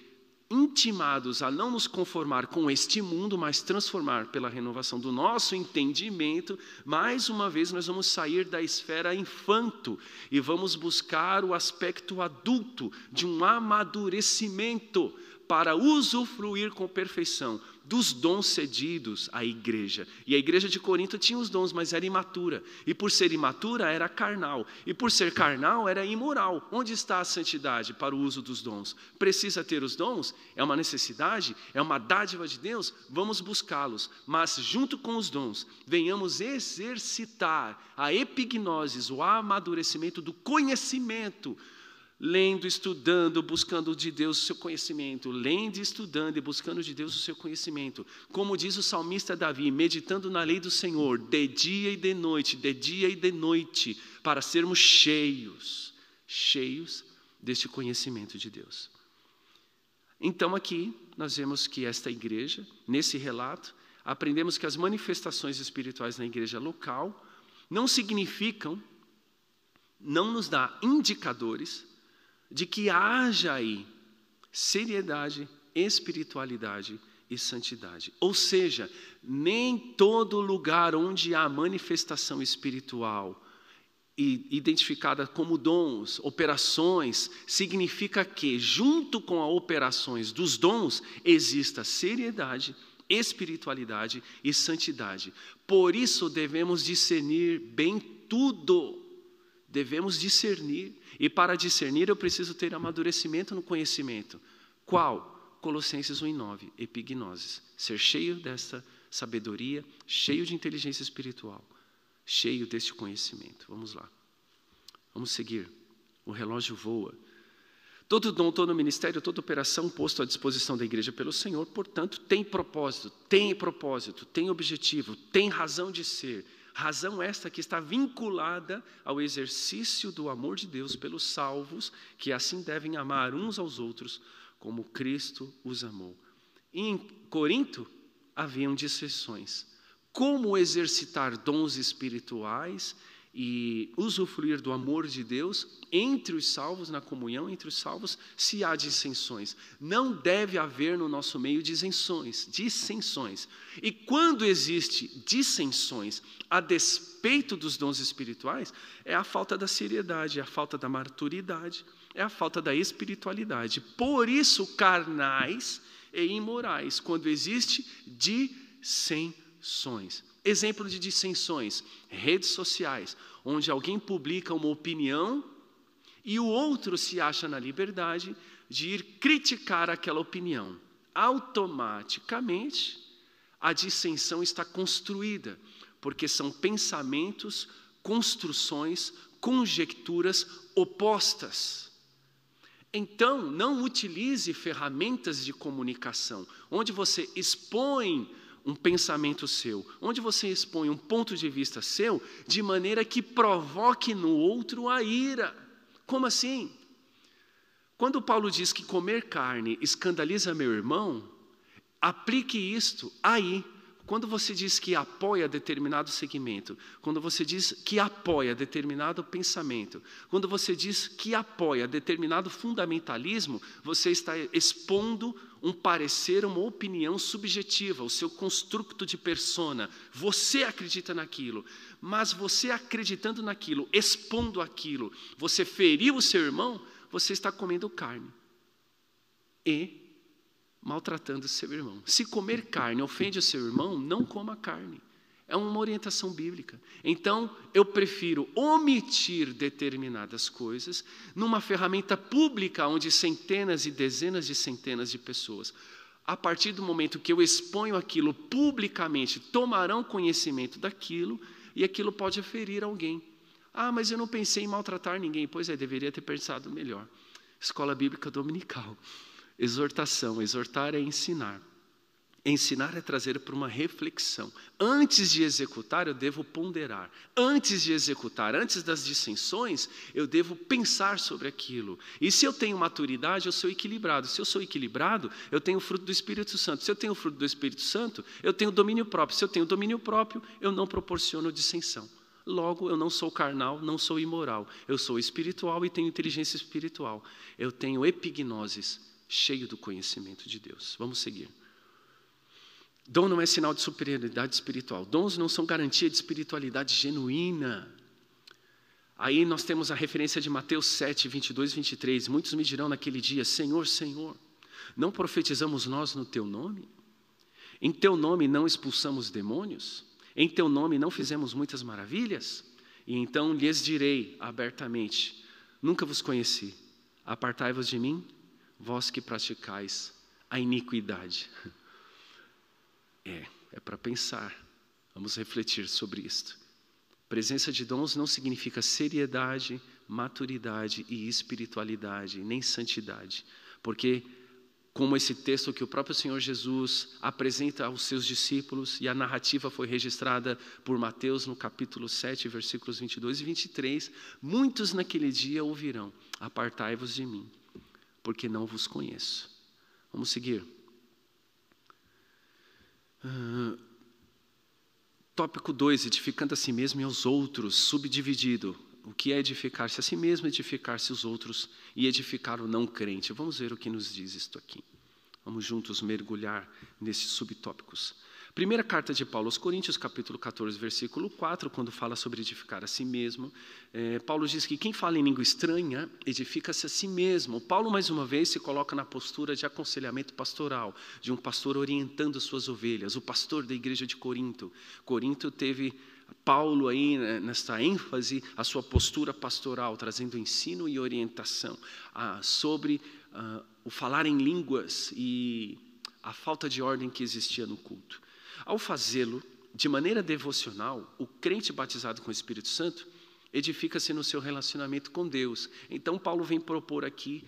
intimados a não nos conformar com este mundo, mas transformar pela renovação do nosso entendimento, mais uma vez nós vamos sair da esfera infanto e vamos buscar o aspecto adulto de um amadurecimento para usufruir com perfeição dos dons cedidos à igreja. E a igreja de Corinto tinha os dons, mas era imatura. E por ser imatura, era carnal. E por ser carnal, era imoral. Onde está a santidade para o uso dos dons? Precisa ter os dons? É uma necessidade? É uma dádiva de Deus? Vamos buscá-los. Mas junto com os dons, venhamos exercitar a epignosis, o amadurecimento do conhecimento, lendo, estudando, buscando de Deus o seu conhecimento, lendo, estudando e buscando de Deus o seu conhecimento. Como diz o salmista Davi, meditando na lei do Senhor, de dia e de noite, para sermos cheios deste conhecimento de Deus. Então aqui nós vemos que esta igreja, nesse relato, aprendemos que as manifestações espirituais na igreja local não significam, não nos dá indicadores de que haja aí seriedade, espiritualidade e santidade. Ou seja, nem todo lugar onde há manifestação espiritual e identificada como dons, operações, significa que, junto com as operações dos dons, exista seriedade, espiritualidade e santidade. Por isso devemos discernir bem tudo. Devemos discernir. E para discernir eu preciso ter amadurecimento no conhecimento. Qual? Colossenses 1:9, epignosis. Ser cheio desta sabedoria, cheio de inteligência espiritual, cheio deste conhecimento. Vamos lá. Vamos seguir. O relógio voa. Todo dom, todo ministério, toda operação posto à disposição da igreja pelo Senhor, portanto, tem propósito, tem objetivo, tem razão de ser. Razão esta que está vinculada ao exercício do amor de Deus pelos salvos, que assim devem amar uns aos outros, como Cristo os amou. Em Corinto, haviam dissensões. Como exercitar dons espirituais e usufruir do amor de Deus entre os salvos, na comunhão entre os salvos, se há dissensões. Não deve haver no nosso meio dissensões. E quando existe dissensões a despeito dos dons espirituais, é a falta da seriedade, é a falta da maturidade, é a falta da espiritualidade. Por isso, carnais e imorais, quando existe dissensões. Exemplo de dissensões, redes sociais, onde alguém publica uma opinião e o outro se acha na liberdade de ir criticar aquela opinião. Automaticamente, a dissensão está construída, porque são pensamentos, construções, conjecturas opostas. Então, não utilize ferramentas de comunicação, onde você expõe um pensamento seu, onde você expõe um ponto de vista seu, de maneira que provoque no outro a ira. Como assim? Quando Paulo diz que comer carne escandaliza meu irmão, aplique isto aí. Quando você diz que apoia determinado segmento, quando você diz que apoia determinado pensamento, quando você diz que apoia determinado fundamentalismo, você está expondo um parecer, uma opinião subjetiva, o seu construto de persona. Você acredita naquilo, mas você acreditando naquilo, expondo aquilo, você feriu o seu irmão, você está comendo carne e maltratando o seu irmão. Se comer carne ofende o seu irmão, não coma carne. É uma orientação bíblica. Então, eu prefiro omitir determinadas coisas numa ferramenta pública onde centenas e dezenas de centenas de pessoas, a partir do momento que eu exponho aquilo publicamente, tomarão conhecimento daquilo e aquilo pode ferir alguém. Ah, mas eu não pensei em maltratar ninguém. Pois é, deveria ter pensado melhor. Escola Bíblica Dominical. Exortação, exortar é ensinar. Ensinar é trazer para uma reflexão. Antes de executar, eu devo ponderar. Antes de executar, antes das dissensões, eu devo pensar sobre aquilo. E se eu tenho maturidade, eu sou equilibrado. Se eu sou equilibrado, eu tenho o fruto do Espírito Santo. Se eu tenho o fruto do Espírito Santo, eu tenho domínio próprio. Se eu tenho domínio próprio, eu não proporciono dissensão. Logo, eu não sou carnal, não sou imoral. Eu sou espiritual e tenho inteligência espiritual. Eu tenho epignosis, cheio do conhecimento de Deus. Vamos seguir. Dom não é sinal de superioridade espiritual. Dons não são garantia de espiritualidade genuína. Aí nós temos a referência de Mateus 7, 22 e 23. Muitos me dirão naquele dia: Senhor, Senhor, não profetizamos nós no Teu nome? Em Teu nome não expulsamos demônios? Em Teu nome não fizemos muitas maravilhas? E então lhes direi abertamente: nunca vos conheci. Apartai-vos de mim, vós que praticais a iniquidade. É para pensar. Vamos refletir sobre isto. Presença de dons não significa seriedade, maturidade e espiritualidade, nem santidade. Porque, como esse texto que o próprio Senhor Jesus apresenta aos seus discípulos, e a narrativa foi registrada por Mateus no capítulo 7, versículos 22 e 23, muitos naquele dia ouvirão: apartai-vos de mim, porque não vos conheço. Vamos seguir. Tópico 2, edificando a si mesmo e aos outros, subdividido. O que é edificar-se a si mesmo, edificar-se os outros e edificar o não crente. Vamos ver o que nos diz isto aqui. Vamos juntos mergulhar nesses subtópicos. Primeira carta de Paulo aos Coríntios, capítulo 14, versículo 4, quando fala sobre edificar a si mesmo. Paulo diz que quem fala em língua estranha, edifica-se a si mesmo. Paulo, mais uma vez, se coloca na postura de aconselhamento pastoral, de um pastor orientando suas ovelhas, o pastor da igreja de Corinto. Corinto teve Paulo aí, nesta ênfase, a sua postura pastoral, trazendo ensino e orientação sobre o falar em línguas e a falta de ordem que existia no culto. Ao fazê-lo de maneira devocional, o crente batizado com o Espírito Santo edifica-se no seu relacionamento com Deus. Então Paulo vem propor aqui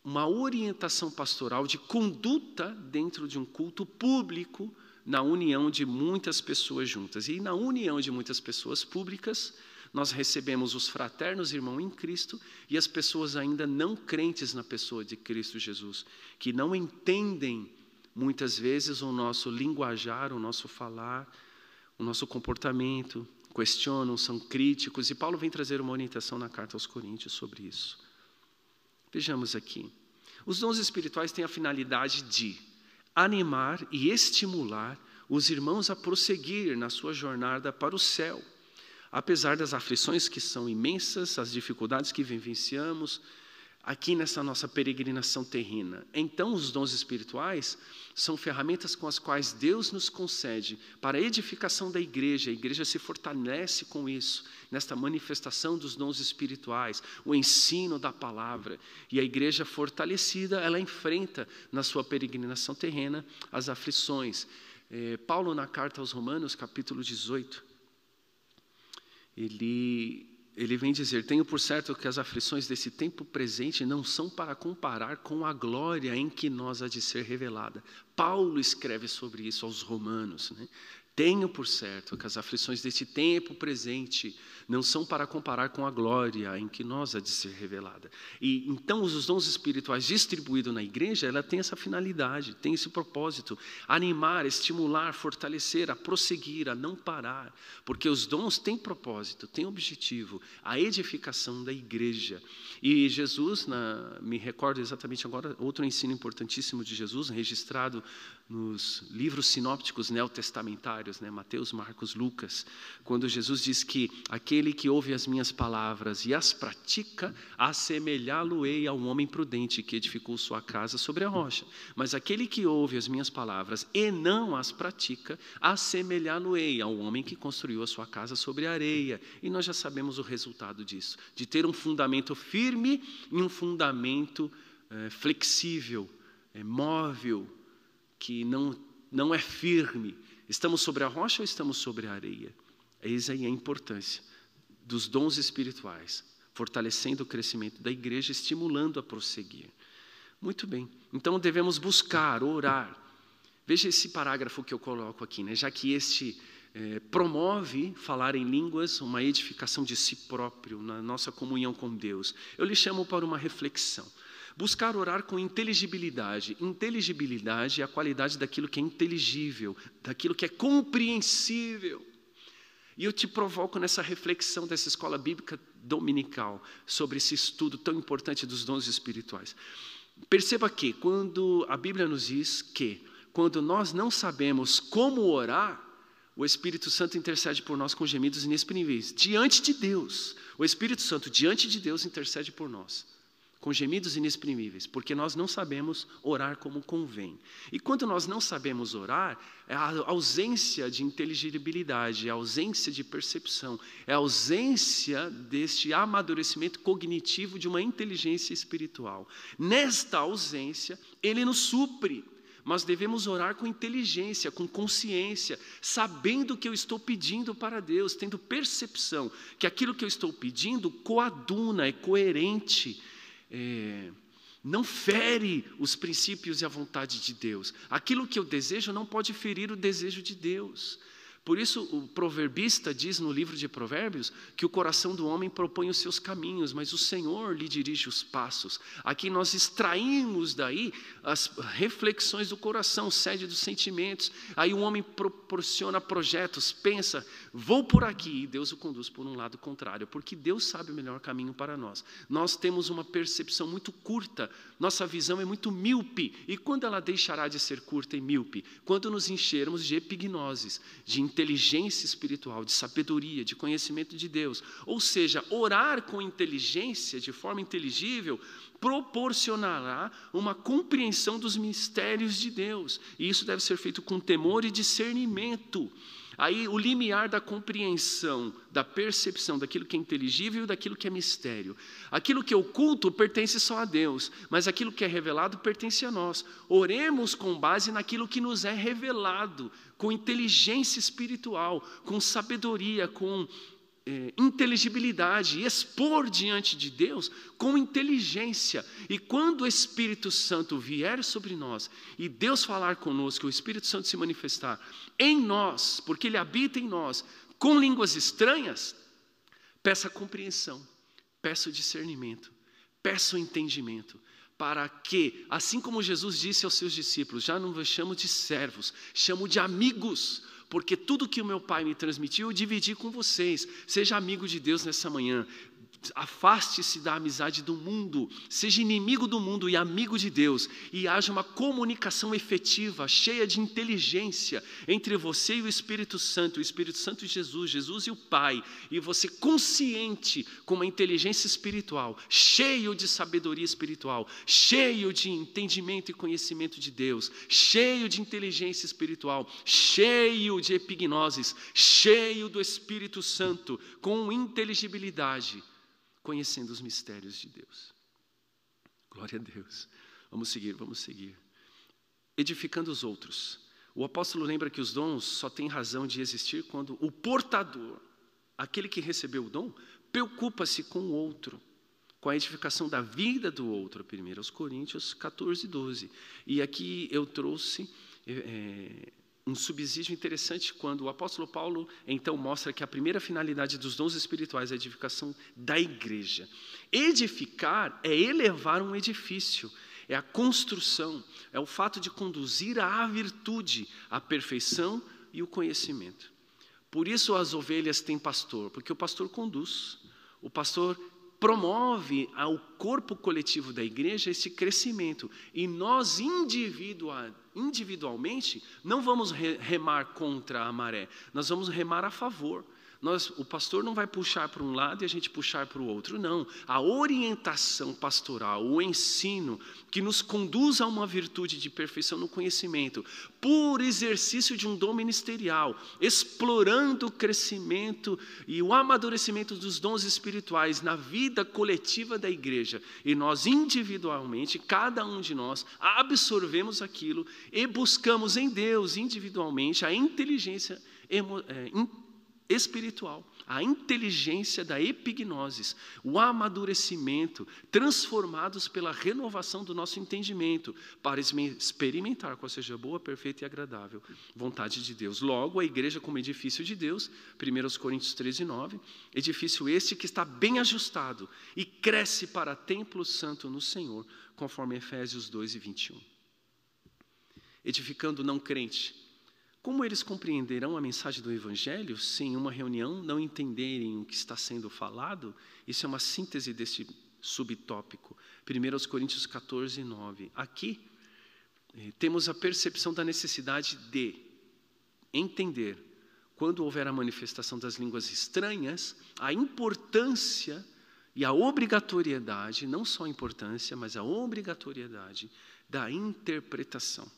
uma orientação pastoral de conduta dentro de um culto público, na união de muitas pessoas juntas. E na união de muitas pessoas públicas, nós recebemos os fraternos irmãos em Cristo e as pessoas ainda não crentes na pessoa de Cristo Jesus, que não entendem muitas vezes o nosso linguajar, o nosso falar, o nosso comportamento, questionam, são críticos. E Paulo vem trazer uma orientação na carta aos Coríntios sobre isso. Vejamos aqui. Os dons espirituais têm a finalidade de animar e estimular os irmãos a prosseguir na sua jornada para o céu. Apesar das aflições que são imensas, as dificuldades que vivenciamos aqui nessa nossa peregrinação terrena. Então, os dons espirituais são ferramentas com as quais Deus nos concede para a edificação da igreja. A igreja se fortalece com isso, nesta manifestação dos dons espirituais, o ensino da palavra. E a igreja fortalecida, ela enfrenta na sua peregrinação terrena as aflições. Paulo, na carta aos Romanos, capítulo 18, ele vem dizer: tenho por certo que as aflições desse tempo presente não são para comparar com a glória em que nós há de ser revelada. Paulo escreve sobre isso aos romanos, né? Tenho por certo que as aflições desse tempo presente não são para comparar com a glória em que nós há de ser revelada. E então os dons espirituais distribuídos na igreja, ela tem essa finalidade, tem esse propósito: animar, estimular, fortalecer, a prosseguir, a não parar, porque os dons têm propósito, têm objetivo, a edificação da igreja. E Jesus, me recordo exatamente agora, outro ensino importantíssimo de Jesus, registrado nos livros sinópticos neotestamentários, Mateus, Marcos, Lucas, quando Jesus diz que aquele que ouve as minhas palavras e as pratica, assemelhá-lo-ei a um homem prudente que edificou sua casa sobre a rocha. Mas aquele que ouve as minhas palavras e não as pratica, assemelhá-lo-ei a um homem que construiu a sua casa sobre a areia. E nós já sabemos o resultado disso, de ter um fundamento firme e um fundamento flexível, móvel, que não é firme. Estamos sobre a rocha ou estamos sobre a areia? Eis aí a importância dos dons espirituais, fortalecendo o crescimento da igreja, estimulando a prosseguir. Muito bem, então devemos buscar, orar. Veja esse parágrafo que eu coloco aqui, já que este promove falar em línguas, uma edificação de si próprio, na nossa comunhão com Deus. Eu lhe chamo para uma reflexão. Buscar orar com inteligibilidade. Inteligibilidade é a qualidade daquilo que é inteligível, daquilo que é compreensível. E eu te provoco nessa reflexão dessa escola bíblica dominical, sobre esse estudo tão importante dos dons espirituais. Perceba que, quando a Bíblia nos diz que, quando nós não sabemos como orar, o Espírito Santo intercede por nós com gemidos inexprimíveis, diante de Deus. O Espírito Santo, diante de Deus, intercede por nós com gemidos inexprimíveis, porque nós não sabemos orar como convém. E quando nós não sabemos orar, é a ausência de inteligibilidade, é a ausência de percepção, é a ausência deste amadurecimento cognitivo de uma inteligência espiritual. Nesta ausência, Ele nos supre. Mas devemos orar com inteligência, com consciência, sabendo o que eu estou pedindo para Deus, tendo percepção que aquilo que eu estou pedindo coaduna, é coerente, não fere os princípios e a vontade de Deus. Aquilo que eu desejo não pode ferir o desejo de Deus. Por isso o proverbista diz no livro de Provérbios que o coração do homem propõe os seus caminhos, mas o Senhor lhe dirige os passos. Aqui nós extraímos daí as reflexões do coração, sede dos sentimentos. Aí o homem proporciona projetos, pensa, vou por aqui, e Deus o conduz por um lado contrário, porque Deus sabe o melhor caminho para nós. Nós temos uma percepção muito curta, nossa visão é muito míope, e quando ela deixará de ser curta e míope? Quando nos enchermos de epignoses, de inteligência espiritual, de sabedoria, de conhecimento de Deus. Ou seja, orar com inteligência, de forma inteligível, proporcionará uma compreensão dos mistérios de Deus. E isso deve ser feito com temor e discernimento. Aí o limiar da compreensão, da percepção daquilo que é inteligível e daquilo que é mistério. Aquilo que é oculto pertence só a Deus, mas aquilo que é revelado pertence a nós. Oremos com base naquilo que nos é revelado, com inteligência espiritual, com sabedoria, com inteligibilidade, expor diante de Deus com inteligência. E quando o Espírito Santo vier sobre nós e Deus falar conosco, o Espírito Santo se manifestar em nós, porque Ele habita em nós, com línguas estranhas, peça compreensão, peça discernimento, peça entendimento, para que, assim como Jesus disse aos seus discípulos, já não vos chamo de servos, chamo de amigos, porque tudo que o meu Pai me transmitiu, eu dividi com vocês. Seja amigo de Deus nessa manhã. Afaste-se da amizade do mundo, seja inimigo do mundo e amigo de Deus, e haja uma comunicação efetiva, cheia de inteligência entre você e o Espírito Santo e Jesus, Jesus e o Pai, e você consciente com uma inteligência espiritual, cheio de sabedoria espiritual, cheio de entendimento e conhecimento de Deus, cheio de inteligência espiritual, cheio de epignoses, cheio do Espírito Santo, com inteligibilidade, conhecendo os mistérios de Deus. Glória a Deus. Vamos seguir. Edificando os outros. O apóstolo lembra que os dons só têm razão de existir quando o portador, aquele que recebeu o dom, preocupa-se com o outro, com a edificação da vida do outro. 1 Coríntios 14, 12. E aqui eu trouxe um subsídio interessante quando o apóstolo Paulo então mostra que a primeira finalidade dos dons espirituais é a edificação da igreja. Edificar é elevar um edifício, é a construção, é o fato de conduzir à virtude, à perfeição e o conhecimento. Por isso as ovelhas têm pastor, porque o pastor conduz, o pastor promove ao corpo coletivo da igreja esse crescimento. E nós individualmente não vamos remar contra a maré, nós vamos remar a favor. O pastor não vai puxar para um lado e a gente puxar para o outro, não. A orientação pastoral, o ensino que nos conduz a uma virtude de perfeição no conhecimento, por exercício de um dom ministerial, explorando o crescimento e o amadurecimento dos dons espirituais na vida coletiva da igreja. E nós individualmente, cada um de nós, absorvemos aquilo e buscamos em Deus individualmente a inteligência espiritual, a inteligência da epignoses, o amadurecimento, transformados pela renovação do nosso entendimento, para experimentar qual seja a boa, perfeita e agradável vontade de Deus. Logo, a igreja como edifício de Deus, 1 Coríntios 13, 9, edifício este que está bem ajustado e cresce para templo santo no Senhor, conforme Efésios 2 e 21. Edificando o não crente. Como eles compreenderão a mensagem do Evangelho se em uma reunião não entenderem o que está sendo falado? Isso é uma síntese desse subtópico. 1 Coríntios 14, 9. Aqui temos a percepção da necessidade de entender, quando houver a manifestação das línguas estranhas, a importância e a obrigatoriedade, não só a importância, mas a obrigatoriedade da interpretação.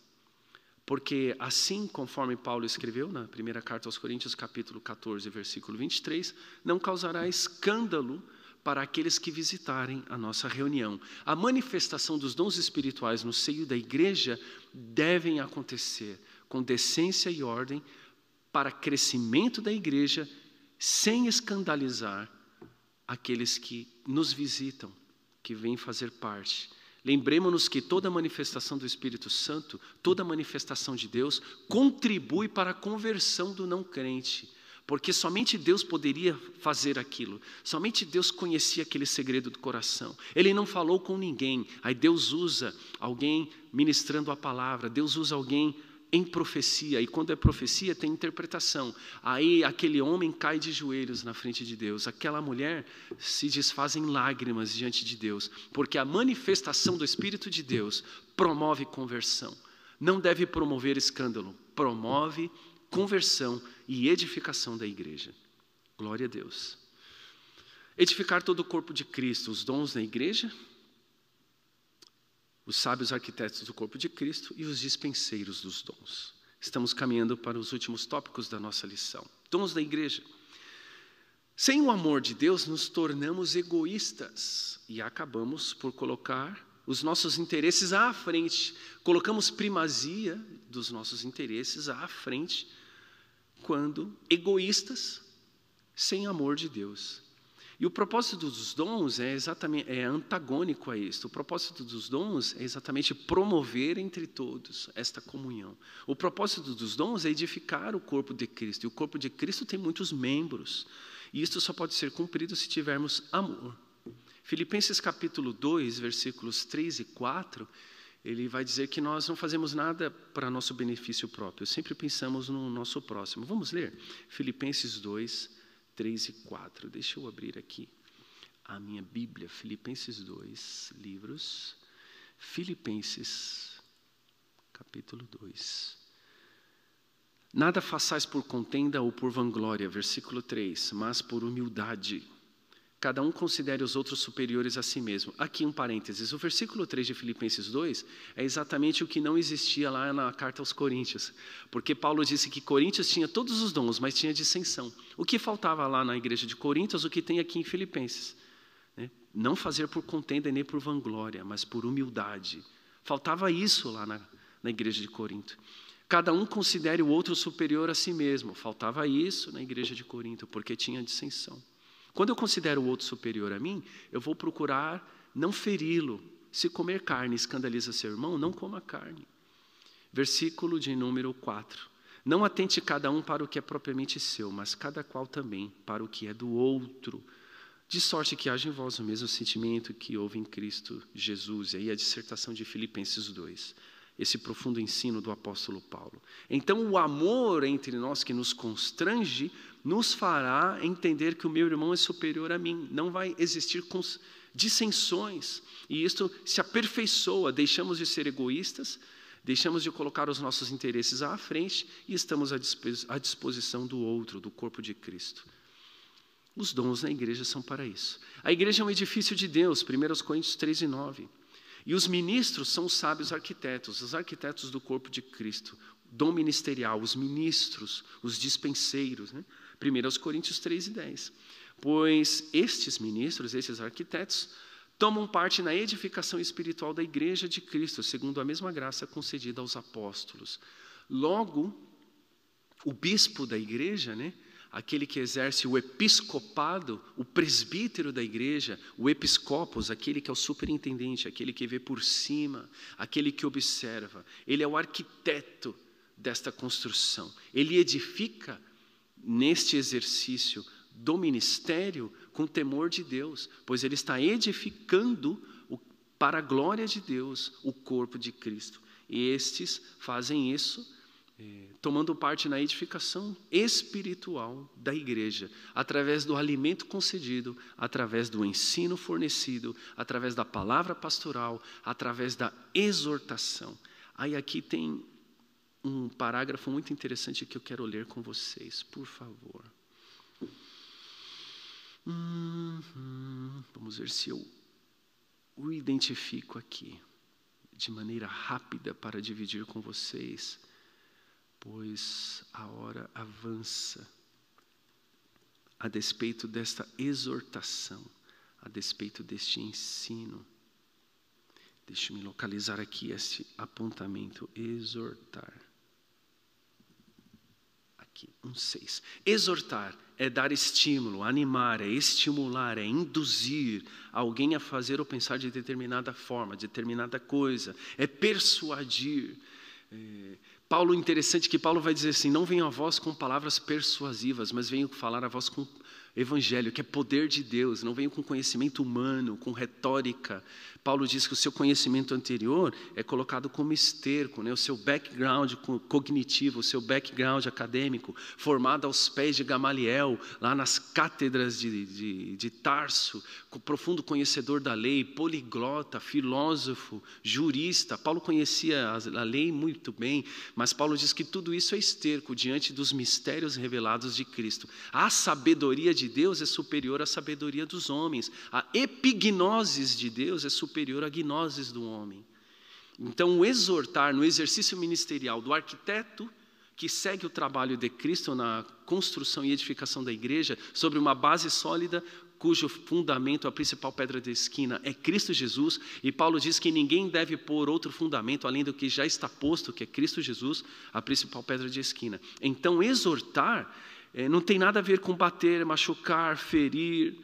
Porque assim, conforme Paulo escreveu na primeira carta aos Coríntios, capítulo 14, versículo 23, não causará escândalo para aqueles que visitarem a nossa reunião. A manifestação dos dons espirituais no seio da igreja devem acontecer com decência e ordem para crescimento da igreja, sem escandalizar aqueles que nos visitam, que vêm fazer parte Lembremos-nos que toda manifestação do Espírito Santo, toda manifestação de Deus, contribui para a conversão do não crente. Porque somente Deus poderia fazer aquilo. Somente Deus conhecia aquele segredo do coração. Ele não falou com ninguém. Aí Deus usa alguém ministrando a palavra. Deus usa alguém em profecia. E quando é profecia, tem interpretação. Aí aquele homem cai de joelhos na frente de Deus. Aquela mulher se desfaz em lágrimas diante de Deus. Porque a manifestação do Espírito de Deus promove conversão. Não deve promover escândalo. Promove conversão e edificação da igreja. Glória a Deus. Edificar todo o corpo de Cristo, os dons da igreja, os sábios arquitetos do corpo de Cristo e os dispenseiros dos dons. Estamos caminhando para os últimos tópicos da nossa lição. Dons da igreja. Sem o amor de Deus, nos tornamos egoístas e acabamos por colocar os nossos interesses à frente. Colocamos primazia dos nossos interesses à frente quando egoístas, sem amor de Deus. E o propósito dos dons é antagônico a isto. O propósito dos dons é exatamente promover entre todos esta comunhão. O propósito dos dons é edificar o corpo de Cristo. E o corpo de Cristo tem muitos membros. E isto só pode ser cumprido se tivermos amor. Filipenses capítulo 2, versículos 3 e 4, ele vai dizer que nós não fazemos nada para nosso benefício próprio. Sempre pensamos no nosso próximo. Vamos ler? Filipenses 2, 3 e 4. Deixa eu abrir aqui a minha Bíblia. Filipenses 2, livros. Filipenses, capítulo 2. Nada façais por contenda ou por vanglória, versículo 3, mas por humildade. Cada um considere os outros superiores a si mesmo. Aqui um parênteses, o versículo 3 de Filipenses 2 é exatamente o que não existia lá na carta aos Coríntios. Porque Paulo disse que Coríntios tinha todos os dons, mas tinha dissensão. O que faltava lá na igreja de Coríntios, o que tem aqui em Filipenses? Não fazer por contenda nem por vanglória, mas por humildade. Faltava isso lá na igreja de Corinto. Cada um considere o outro superior a si mesmo. Faltava isso na igreja de Corinto, porque tinha dissensão. Quando eu considero o outro superior a mim, eu vou procurar não feri-lo. Se comer carne escandaliza seu irmão, não coma carne. Versículo de número 4. Não atente cada um para o que é propriamente seu, mas cada qual também para o que é do outro. De sorte que haja em vós o mesmo sentimento que houve em Cristo Jesus. E aí a dissertação de Filipenses 2. Esse profundo ensino do apóstolo Paulo. Então o amor entre nós que nos constrange, nos fará entender que o meu irmão é superior a mim. Não vai existir dissensões. E isto se aperfeiçoa. Deixamos de ser egoístas, deixamos de colocar os nossos interesses à frente e estamos à disposição do outro, do corpo de Cristo. Os dons na igreja são para isso. A igreja é um edifício de Deus, 1 Coríntios 3 e 9. E os ministros são os sábios arquitetos, os arquitetos do corpo de Cristo. Dom ministerial, os ministros, os dispenseiros. 1 Coríntios 3 e 10. Pois estes ministros, estes arquitetos, tomam parte na edificação espiritual da igreja de Cristo, segundo a mesma graça concedida aos apóstolos. Logo, o bispo da igreja, aquele que exerce o episcopado, o presbítero da igreja, o episcopos, aquele que é o superintendente, aquele que vê por cima, aquele que observa. Ele é o arquiteto desta construção. Ele edifica neste exercício do ministério com temor de Deus, pois ele está edificando para a glória de Deus o corpo de Cristo. E estes fazem isso tomando parte na edificação espiritual da igreja, através do alimento concedido, através do ensino fornecido, através da palavra pastoral, através da exortação. Aí aqui tem um parágrafo muito interessante que eu quero ler com vocês, por favor. Vamos ver se eu o identifico aqui, de maneira rápida para dividir com vocês, pois a hora avança. A despeito desta exortação, a despeito deste ensino. Deixe-me localizar aqui esse apontamento, exortar. Aqui, 1:6. Exortar é dar estímulo, animar, é estimular, é induzir alguém a fazer ou pensar de determinada forma, de determinada coisa, é persuadir. Paulo, interessante que Paulo vai dizer assim, não venho a vós com palavras persuasivas, mas venho falar a vós com evangelho, que é poder de Deus, não venho com conhecimento humano, com retórica. Paulo diz que o seu conhecimento anterior é colocado como esterco, né? O seu background cognitivo, o seu background acadêmico, formado aos pés de Gamaliel, lá nas cátedras de Tarso, profundo conhecedor da lei, poliglota, filósofo, jurista. Paulo conhecia a lei muito bem, mas Paulo diz que tudo isso é esterco diante dos mistérios revelados de Cristo. A sabedoria de Deus é superior à sabedoria dos homens. A epignosis de Deus é superior à gnosis do homem. Então, o exortar no exercício ministerial do arquiteto que segue o trabalho de Cristo na construção e edificação da igreja sobre uma base sólida, cujo fundamento, a principal pedra de esquina é Cristo Jesus, e Paulo diz que ninguém deve pôr outro fundamento além do que já está posto, que é Cristo Jesus, a principal pedra de esquina. Então, exortar não tem nada a ver com bater, machucar, ferir,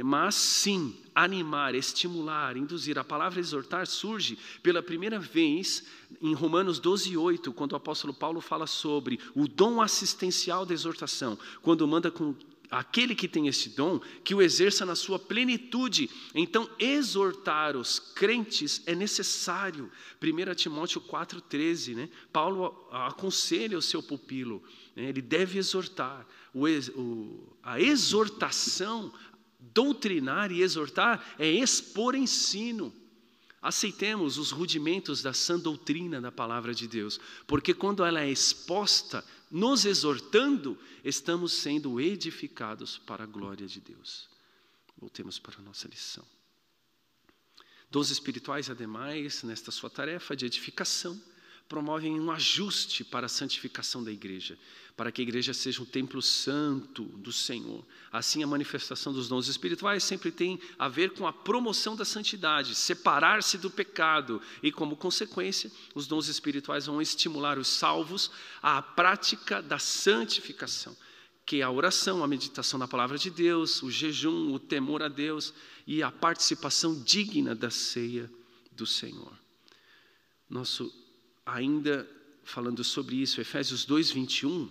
mas sim animar, estimular, induzir. A palavra exortar surge pela primeira vez em Romanos 12:8, quando o apóstolo Paulo fala sobre o dom assistencial da exortação, quando manda com aquele que tem este dom, que o exerça na sua plenitude. Então, exortar os crentes é necessário. 1 Timóteo 4,13, né? Paulo aconselha o seu pupilo, né? Ele deve exortar. A exortação, doutrinar e exortar, é expor ensino. Aceitemos os rudimentos da sã doutrina da palavra de Deus, porque quando ela é exposta, nos exortando, estamos sendo edificados para a glória de Deus. Voltemos para a nossa lição. Dons espirituais, ademais, nesta sua tarefa de edificação, promovem um ajuste para a santificação da igreja, para que a igreja seja um templo santo do Senhor. Assim, a manifestação dos dons espirituais sempre tem a ver com a promoção da santidade, separar-se do pecado, e como consequência, os dons espirituais vão estimular os salvos à prática da santificação, que é a oração, a meditação na palavra de Deus, o jejum, o temor a Deus e a participação digna da ceia do Senhor. Ainda falando sobre isso, Efésios 2:21,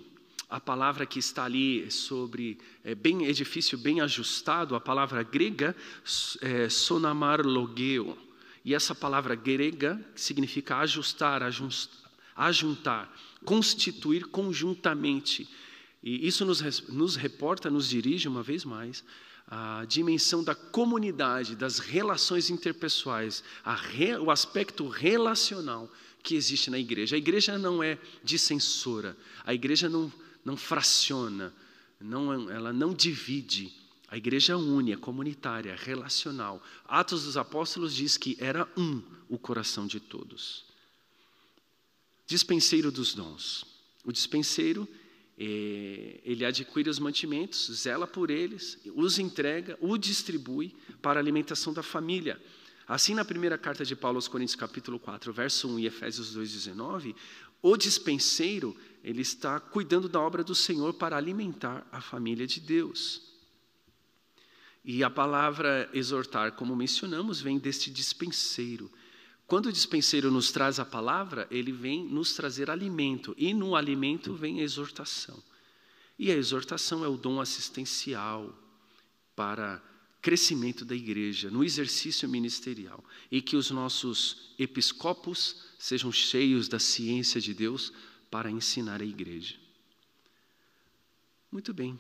a palavra que está ali sobre edifício bem ajustado, a palavra grega é sonamarlogeo. E essa palavra grega significa ajustar, ajuntar, constituir conjuntamente. E isso nos reporta, nos dirige uma vez mais, a dimensão da comunidade, das relações interpessoais, o aspecto relacional que existe na igreja. A igreja não é dissensora, a igreja não fraciona, ela não divide. A igreja une, é comunitária, relacional. Atos dos Apóstolos diz que era o coração de todos. Dispenseiro dos dons. O dispenseiro, ele adquire os mantimentos, zela por eles, os entrega, o distribui para a alimentação da família. Assim, na primeira carta de Paulo aos Coríntios, capítulo 4, verso 1 e Efésios 2:19, o dispenseiro, ele está cuidando da obra do Senhor para alimentar a família de Deus. E a palavra exortar, como mencionamos, vem deste dispenseiro. Quando o dispenseiro nos traz a palavra, ele vem nos trazer alimento, e no alimento vem a exortação. E a exortação é o dom assistencial para crescimento da igreja, no exercício ministerial, e que os nossos episcopos sejam cheios da ciência de Deus para ensinar a igreja. Muito bem.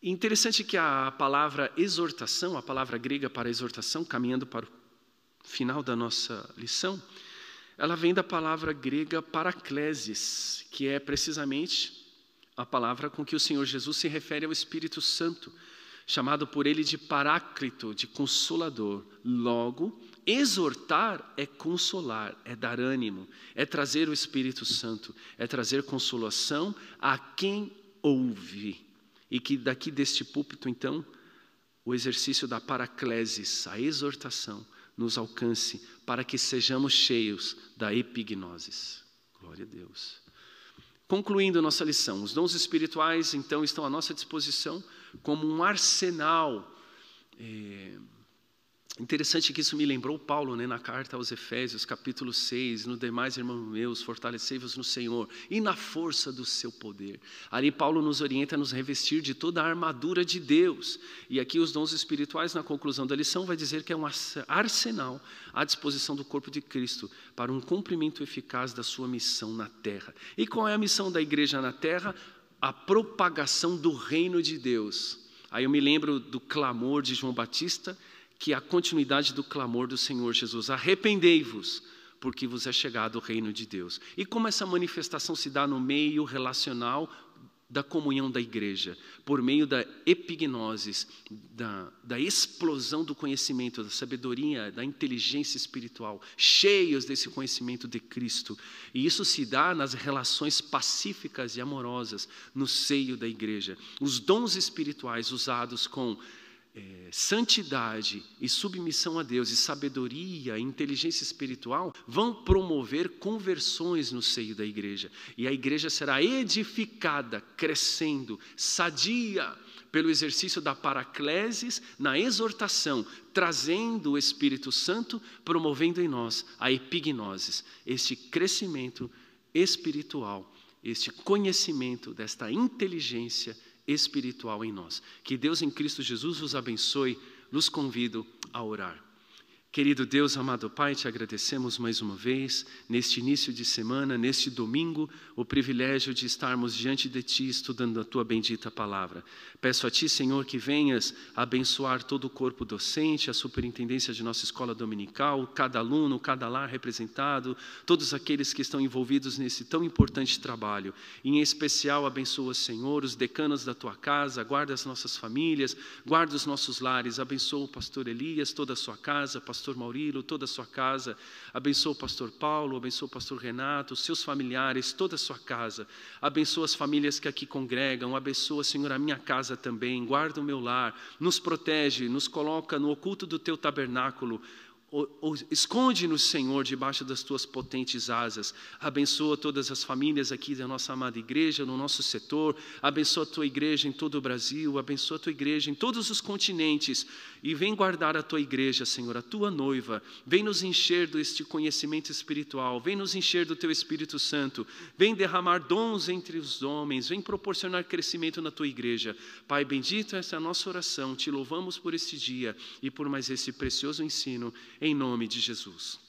Interessante que a palavra exortação, a palavra grega para exortação, caminhando para o final da nossa lição, ela vem da palavra grega paraklesis, que é precisamente a palavra com que o Senhor Jesus se refere ao Espírito Santo, chamado por ele de paráclito, de consolador. Logo, exortar é consolar, é dar ânimo, é trazer o Espírito Santo, é trazer consolação a quem ouve. E que daqui deste púlpito, então, o exercício da paraclesis, a exortação, nos alcance para que sejamos cheios da epignosis. Glória a Deus. Concluindo nossa lição, os dons espirituais, então, estão à nossa disposição como um arsenal. Interessante que isso me lembrou Paulo, né, na carta aos Efésios, capítulo 6, no demais, irmãos meus, fortalecei-vos no Senhor e na força do seu poder. Ali Paulo nos orienta a nos revestir de toda a armadura de Deus. E aqui os dons espirituais, na conclusão da lição, vai dizer que é um arsenal à disposição do corpo de Cristo para um cumprimento eficaz da sua missão na terra. E qual é a missão da igreja na terra? A propagação do reino de Deus. Aí eu me lembro do clamor de João Batista, que é a continuidade do clamor do Senhor Jesus: arrependei-vos, porque vos é chegado o reino de Deus. E como essa manifestação se dá no meio relacional da comunhão da igreja? Por meio da epignosis, da explosão do conhecimento, da sabedoria, da inteligência espiritual, cheios desse conhecimento de Cristo. E isso se dá nas relações pacíficas e amorosas no seio da igreja. Os dons espirituais usados com santidade e submissão a Deus, e sabedoria e inteligência espiritual, vão promover conversões no seio da igreja. E a igreja será edificada, crescendo, sadia, pelo exercício da paraclesis na exortação, trazendo o Espírito Santo, promovendo em nós a epignosis, este crescimento espiritual, este conhecimento desta inteligência espiritual em nós. Que Deus em Cristo Jesus vos abençoe. Nos convido a orar. Querido Deus, amado Pai, te agradecemos mais uma vez, neste início de semana, neste domingo, o privilégio de estarmos diante de Ti, estudando a Tua bendita palavra. Peço a Ti, Senhor, que venhas abençoar todo o corpo docente, a superintendência de nossa escola dominical, cada aluno, cada lar representado, todos aqueles que estão envolvidos nesse tão importante trabalho. E, em especial, abençoa, Senhor, os decanos da Tua casa, guarda as nossas famílias, guarda os nossos lares, abençoa o pastor Elias, toda a sua casa, pastor Maurílio, toda a sua casa, abençoa o pastor Paulo, abençoa o pastor Renato, os seus familiares, toda a sua casa, abençoa as famílias que aqui congregam, abençoa, Senhor, a minha casa também, guarda o meu lar, nos protege, nos coloca no oculto do teu tabernáculo, esconde-nos, Senhor, debaixo das tuas potentes asas. Abençoa todas as famílias aqui da nossa amada igreja, no nosso setor. Abençoa a tua igreja em todo o Brasil. Abençoa a tua igreja em todos os continentes. E vem guardar a tua igreja, Senhor, a tua noiva. Vem nos encher deste conhecimento espiritual. Vem nos encher do teu Espírito Santo. Vem derramar dons entre os homens. Vem proporcionar crescimento na tua igreja. Pai bendito, essa é a nossa oração. Te louvamos por este dia e por mais esse precioso ensino, em nome de Jesus.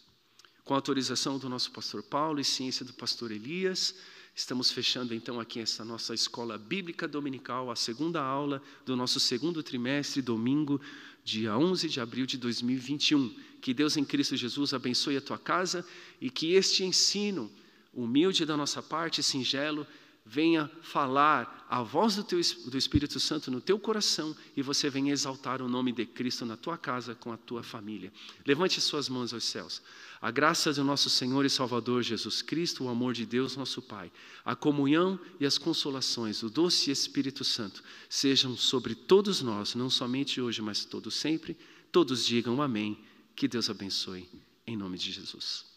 Com a autorização do nosso pastor Paulo e ciência do pastor Elias, estamos fechando então aqui essa nossa escola bíblica dominical, a segunda aula do nosso segundo trimestre, domingo, dia 11 de abril de 2021. Que Deus em Cristo Jesus abençoe a tua casa e que este ensino humilde da nossa parte, singelo, venha falar a voz do Espírito Santo no teu coração e você venha exaltar o nome de Cristo na tua casa com a tua família. Levante suas mãos aos céus. A graça do nosso Senhor e Salvador Jesus Cristo, o amor de Deus nosso Pai, a comunhão e as consolações do doce Espírito Santo sejam sobre todos nós, não somente hoje, mas todos sempre. Todos digam amém. Que Deus abençoe, em nome de Jesus.